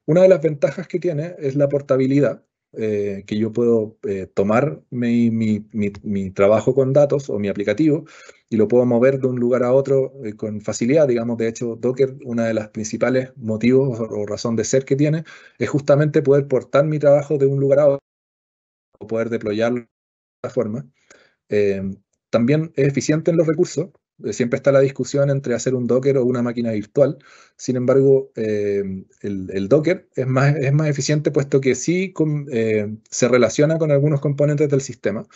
Una de las ventajas que tiene es la portabilidad, que yo puedo tomar mi trabajo con datos o mi aplicativo y lo puedo mover de un lugar a otro con facilidad. Digamos, de hecho, Docker, una de las principales motivos o razón de ser que tiene es justamente poder portar mi trabajo de un lugar a otro o poder deployarlo de esta forma. También es eficiente en los recursos. Siempre está la discusión entre hacer un Docker o una máquina virtual. Sin embargo, el Docker es más eficiente puesto que sí se relaciona con algunos componentes del sistema.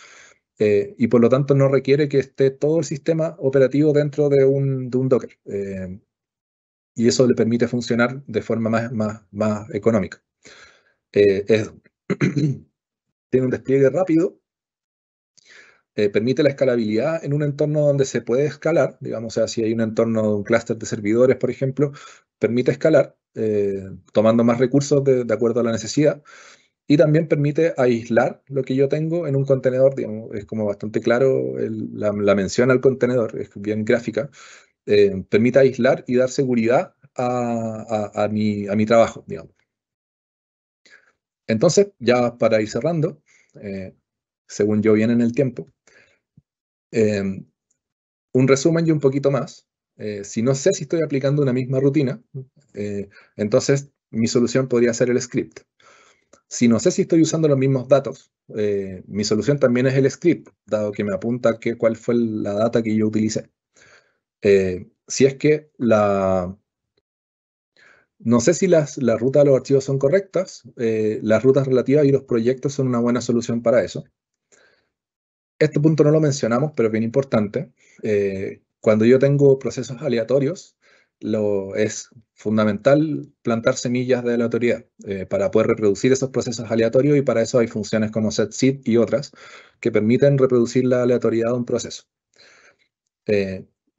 Y por lo tanto no requiere que esté todo el sistema operativo dentro de un Docker. Y eso le permite funcionar de forma más económica. Tiene un despliegue rápido, permite la escalabilidad en un entorno donde se puede escalar, digamos, o sea, si hay un entorno de un clúster de servidores, por ejemplo, permite escalar, tomando más recursos de acuerdo a la necesidad. Y también permite aislar lo que yo tengo en un contenedor, digamos, es como bastante claro la mención al contenedor, es bien gráfica. Permite aislar y dar seguridad a mi trabajo, digamos. Entonces, ya para ir cerrando, según yo viene en el tiempo, un resumen y un poquito más. Si no sé si estoy aplicando una misma rutina, entonces mi solución podría ser el script. Si no sé si estoy usando los mismos datos, mi solución también es el script, dado que me apunta cuál fue la data que yo utilicé. Si es que no sé si las rutas de los archivos son correctas, las rutas relativas y los proyectos son una buena solución para eso. Este punto no lo mencionamos, pero es bien importante. Cuando yo tengo procesos aleatorios, es fundamental plantar semillas de aleatoriedad para poder reproducir esos procesos aleatorios, y para eso hay funciones como setseed y otras que permiten reproducir la aleatoriedad de un proceso.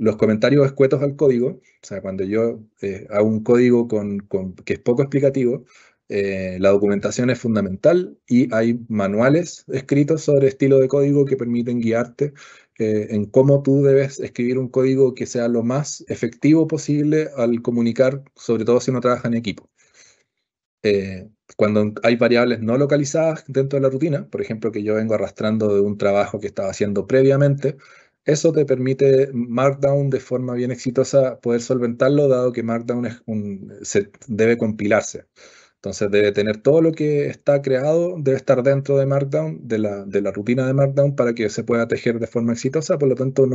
los comentarios escuetos al código, o sea, cuando yo hago un código que es poco explicativo, la documentación es fundamental y hay manuales escritos sobre estilo de código que permiten guiarte en cómo tú debes escribir un código que sea lo más efectivo posible al comunicar, sobre todo si uno trabaja en equipo. Cuando hay variables no localizadas dentro de la rutina, por ejemplo, que yo vengo arrastrando de un trabajo que estaba haciendo previamente, eso te permite Markdown de forma bien exitosa poder solventarlo, dado que Markdown debe compilarse. Entonces debe tener todo lo que está creado, debe estar dentro de Markdown, de la rutina de Markdown, para que se pueda tejer de forma exitosa. Por lo tanto,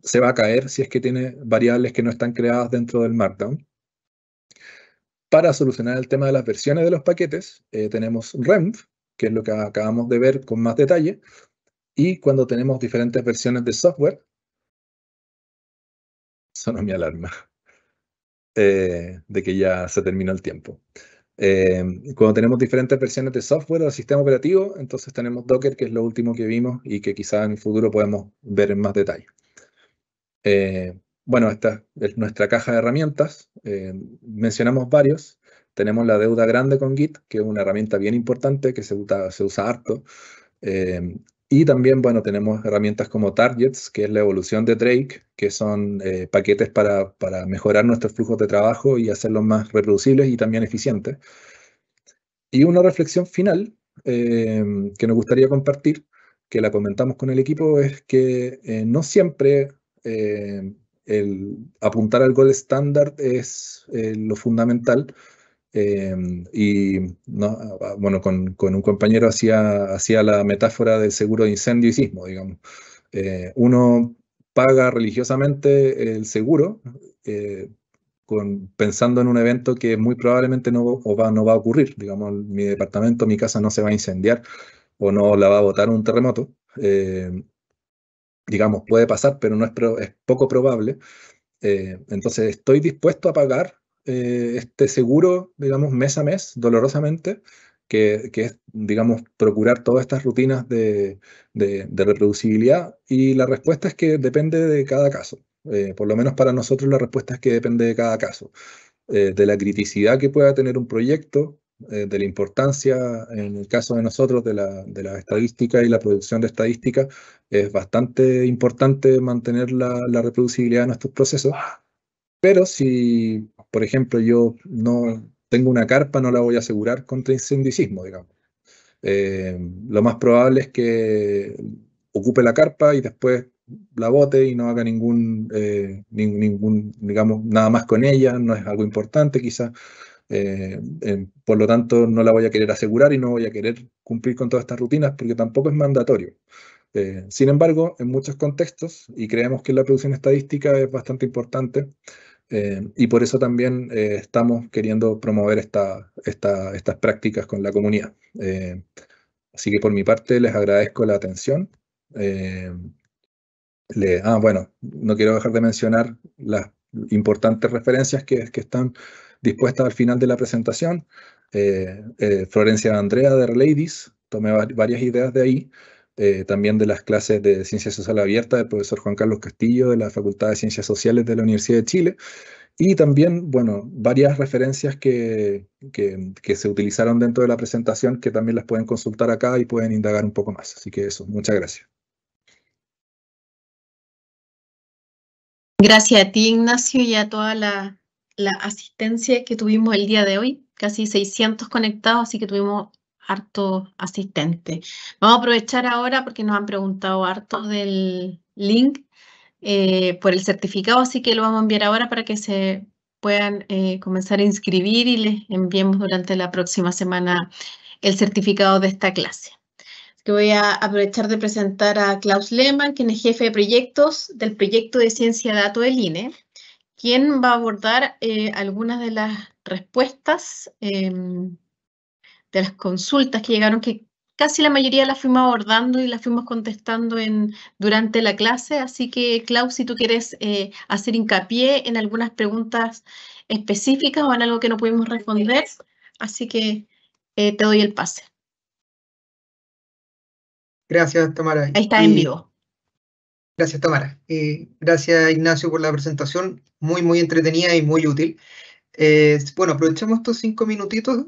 se va a caer si es que tiene variables que no están creadas dentro del Markdown. Para solucionar el tema de las versiones de los paquetes, tenemos Renv, que es lo que acabamos de ver con más detalle, y cuando tenemos diferentes versiones de software, sonó mi alarma, de que ya se terminó el tiempo. Cuando tenemos diferentes versiones de software o sistema operativo, entonces tenemos Docker, que es lo último que vimos y que quizá en el futuro podemos ver en más detalle. Bueno, esta es nuestra caja de herramientas. Mencionamos varios. Tenemos la deuda grande con Git, que es una herramienta bien importante que se usa harto. Y también, bueno, tenemos herramientas como Targets, que es la evolución de Drake, que son paquetes para mejorar nuestros flujos de trabajo y hacerlos más reproducibles y también eficientes. Y una reflexión final que nos gustaría compartir, que la comentamos con el equipo, es que no siempre el apuntar al gold estándar es lo fundamental. Bueno, con un compañero hacía la metáfora del seguro de incendio y sismo, digamos. Uno paga religiosamente el seguro pensando en un evento que muy probablemente no va a ocurrir. Digamos, mi departamento, mi casa no se va a incendiar o no la va a botar un terremoto. Digamos, puede pasar, pero es poco probable. Entonces, estoy dispuesto a pagar este seguro, digamos, mes a mes, dolorosamente, que es, digamos, procurar todas estas rutinas de reproducibilidad. Y la respuesta es que depende de cada caso. Por lo menos para nosotros la respuesta es que depende de cada caso. De la criticidad que pueda tener un proyecto, de la importancia, en el caso de nosotros, de la estadística y la producción de estadística, es bastante importante mantener la reproducibilidad de nuestros procesos. Pero si, por ejemplo, yo no tengo una carpa, no la voy a asegurar contra incendicismo, digamos. Lo más probable es que ocupe la carpa y después la bote y no haga ningún, digamos, nada más con ella, no es algo importante quizás. Por lo tanto, no la voy a querer asegurar y no voy a querer cumplir con todas estas rutinas porque tampoco es mandatorio. Sin embargo, en muchos contextos, y creemos que la producción estadística es bastante importante, y por eso también estamos queriendo promover estas prácticas con la comunidad. Así que por mi parte les agradezco la atención. Bueno, no quiero dejar de mencionar las importantes referencias que están dispuestas al final de la presentación. Florencia Andrea de Reladies, tomé varias ideas de ahí. También de las clases de Ciencia Social Abierta del profesor Juan Carlos Castillo de la Facultad de Ciencias Sociales de la Universidad de Chile. Y también, bueno, varias referencias que se utilizaron dentro de la presentación que también las pueden consultar acá y pueden indagar un poco más. Así que eso, muchas gracias. Gracias a ti, Ignacio, y a toda la asistencia que tuvimos el día de hoy. Casi 600 conectados, así que tuvimos harto asistente. Vamos a aprovechar ahora porque nos han preguntado harto del link por el certificado, así que lo vamos a enviar ahora para que se puedan comenzar a inscribir y les enviemos durante la próxima semana el certificado de esta clase. Que voy a aprovechar de presentar a Klaus Lehmann, quien es jefe de proyectos del proyecto de Ciencia Dato del INE, quien va a abordar algunas de las respuestas de las consultas que llegaron, que casi la mayoría las fuimos abordando y las fuimos contestando durante la clase. Así que, Klaus, si tú quieres hacer hincapié en algunas preguntas específicas o en algo que no pudimos responder, así que te doy el pase. Gracias, Tamara. Ahí está en vivo. Gracias, Tamara. Gracias, Ignacio, por la presentación. Muy, muy entretenida y muy útil. Bueno, aprovechamos estos 5 minutitos.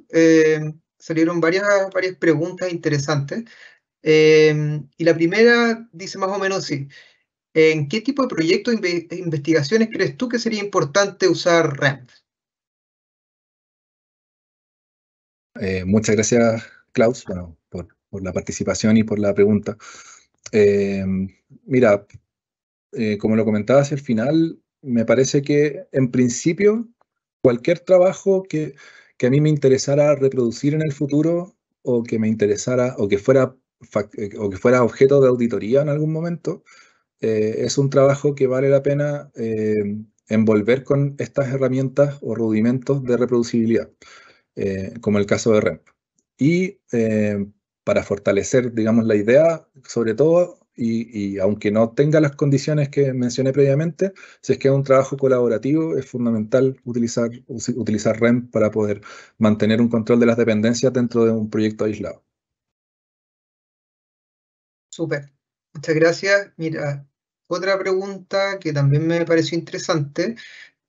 Salieron varias preguntas interesantes. Y la primera dice más o menos así. ¿En qué tipo de proyectos e investigaciones crees tú que sería importante usar REMP? Muchas gracias, Klaus, bueno, por la participación y por la pregunta. Mira, como lo comentabas al final, me parece que en principio cualquier trabajo que a mí me interesara reproducir en el futuro o que me interesara o que fuera objeto de auditoría en algún momento, es un trabajo que vale la pena envolver con estas herramientas o rudimentos de reproducibilidad, como el caso de REMP. Y para fortalecer, digamos, la idea, sobre todo, y aunque no tenga las condiciones que mencioné previamente, si es que es un trabajo colaborativo, es fundamental utilizar REMP para poder mantener un control de las dependencias dentro de un proyecto aislado. Súper, muchas gracias. Mira, otra pregunta que también me pareció interesante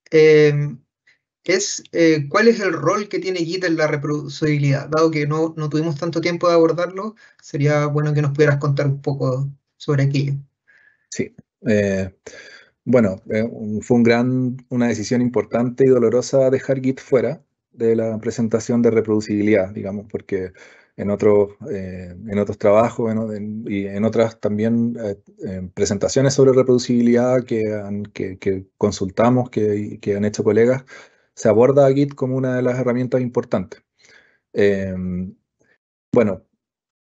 es ¿cuál es el rol que tiene Git en la reproducibilidad? Dado que no tuvimos tanto tiempo de abordarlo, sería bueno que nos pudieras contar un poco sobre aquello. Sí. Bueno, fue una decisión importante y dolorosa dejar Git fuera de la presentación de reproducibilidad, digamos, porque en otros trabajos y en otras también presentaciones sobre reproducibilidad que consultamos, que han hecho colegas, se aborda a Git como una de las herramientas importantes. Bueno,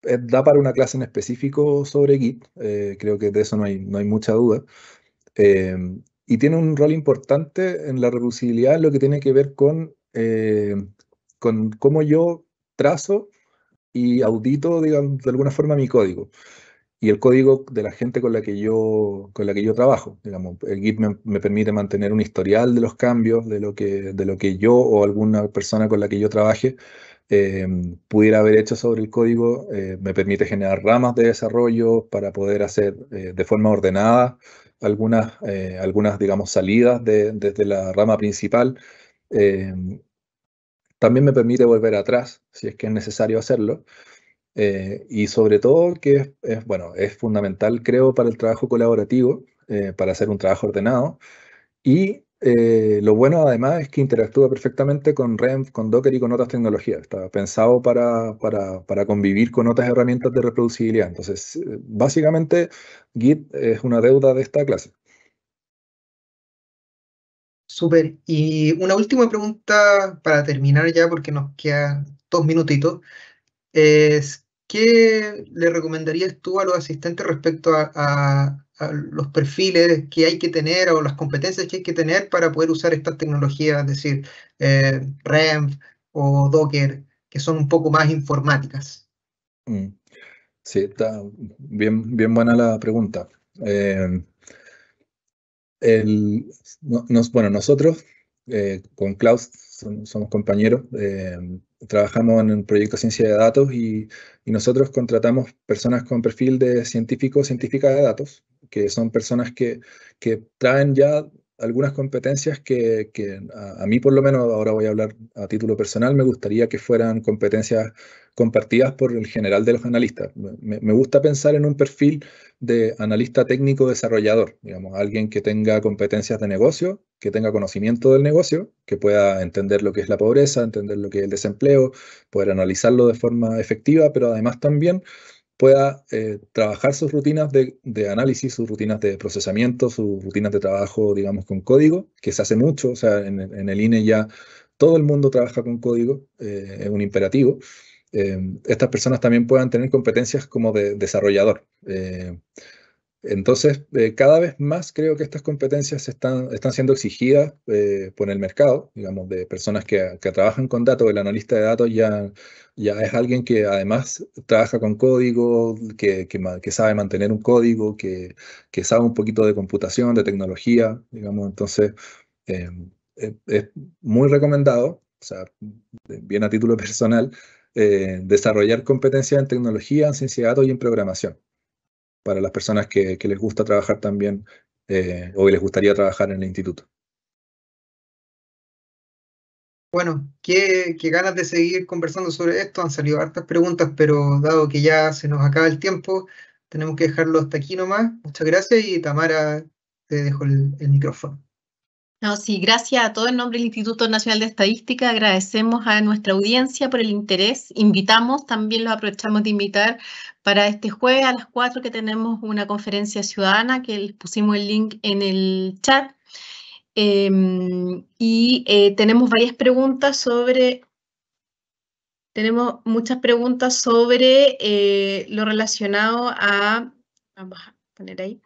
da para una clase en específico sobre Git, creo que de eso no hay mucha duda. Y tiene un rol importante en la reproducibilidad en lo que tiene que ver con cómo yo trazo y audito, digamos, de alguna forma mi código. Y el código de la gente con la que yo trabajo. Digamos, el Git me permite mantener un historial de los cambios, de lo que yo o alguna persona con la que yo trabaje pudiera haber hecho sobre el código. Me permite generar ramas de desarrollo para poder hacer de forma ordenada algunas, digamos, salidas desde la rama principal. También me permite volver atrás si es que es necesario hacerlo. Y sobre todo que bueno, es fundamental, creo, para el trabajo colaborativo, para hacer un trabajo ordenado. Y lo bueno además es que interactúa perfectamente con REMP, con Docker y con otras tecnologías. Está pensado para convivir con otras herramientas de reproducibilidad. Entonces, básicamente, Git es una deuda de esta clase. Súper. Y una última pregunta para terminar ya, porque nos quedan 2 minutitos. ¿Qué le recomendarías tú a los asistentes respecto a los perfiles que hay que tener o las competencias que hay que tener para poder usar estas tecnologías, es decir, REMP o Docker, que son un poco más informáticas? Sí, está bien buena la pregunta. Bueno, nosotros con Klaus somos compañeros, trabajamos en el proyecto Ciencia de Datos y nosotros contratamos personas con perfil de científica de datos, que son personas que traen ya algunas competencias que a mí por lo menos, ahora voy a hablar a título personal, me gustaría que fueran competencias compartidas por el general de los analistas. Me gusta pensar en un perfil de analista técnico desarrollador, digamos, alguien que tenga competencias de negocio, que tenga conocimiento del negocio, que pueda entender lo que es la pobreza, entender lo que es el desempleo, poder analizarlo de forma efectiva, pero además también pueda trabajar sus rutinas de análisis, sus rutinas de procesamiento, sus rutinas de trabajo, digamos, con código, que se hace mucho, o sea, en el INE ya todo el mundo trabaja con código, es un imperativo. Estas personas también puedan tener competencias como de desarrollador. Entonces, cada vez más creo que estas competencias están siendo exigidas por el mercado, digamos, de personas que trabajan con datos. El analista de datos ya es alguien que además trabaja con código, que sabe mantener un código, que sabe un poquito de computación, de tecnología, digamos. Entonces, es muy recomendado, o sea, bien a título personal, desarrollar competencias en tecnología, en ciencia de datos y en programación. para las personas que les gusta trabajar también o que les gustaría trabajar en el instituto. Bueno, qué ganas de seguir conversando sobre esto. Han salido hartas preguntas, pero dado que ya se nos acaba el tiempo, tenemos que dejarlo hasta aquí nomás. Muchas gracias y Tamara, te dejo el micrófono. No, sí, gracias a todo en nombre del Instituto Nacional de Estadística. Agradecemos a nuestra audiencia por el interés. Invitamos, también los aprovechamos de invitar para este jueves a las 4 que tenemos una conferencia ciudadana, que les pusimos el link en el chat. Tenemos varias preguntas sobre... Tenemos muchas preguntas sobre lo relacionado a... Vamos a poner ahí.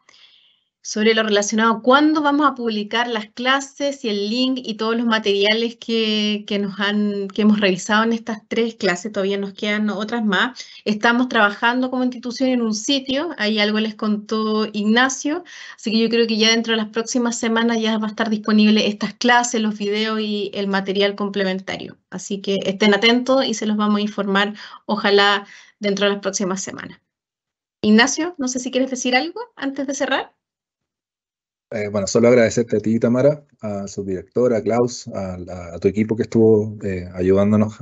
Sobre lo relacionado a cuándo vamos a publicar las clases y el link y todos los materiales que hemos revisado en estas 3 clases. Todavía nos quedan otras más. Estamos trabajando como institución en un sitio, ahí algo les contó Ignacio, así que yo creo que ya dentro de las próximas semanas ya va a estar disponible estas clases, los videos y el material complementario. Así que estén atentos y se los vamos a informar, ojalá dentro de las próximas semanas. Ignacio, no sé si quieres decir algo antes de cerrar. Bueno, solo agradecerte a ti, Tamara, a su director, a Klaus, a tu equipo que estuvo ayudándonos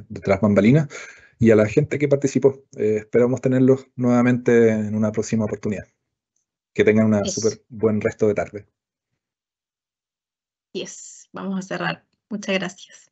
detrás bambalinas y a la gente que participó. Esperamos tenerlos nuevamente en una próxima oportunidad. Que tengan un súper buen resto de tarde. Yes, vamos a cerrar. Muchas gracias.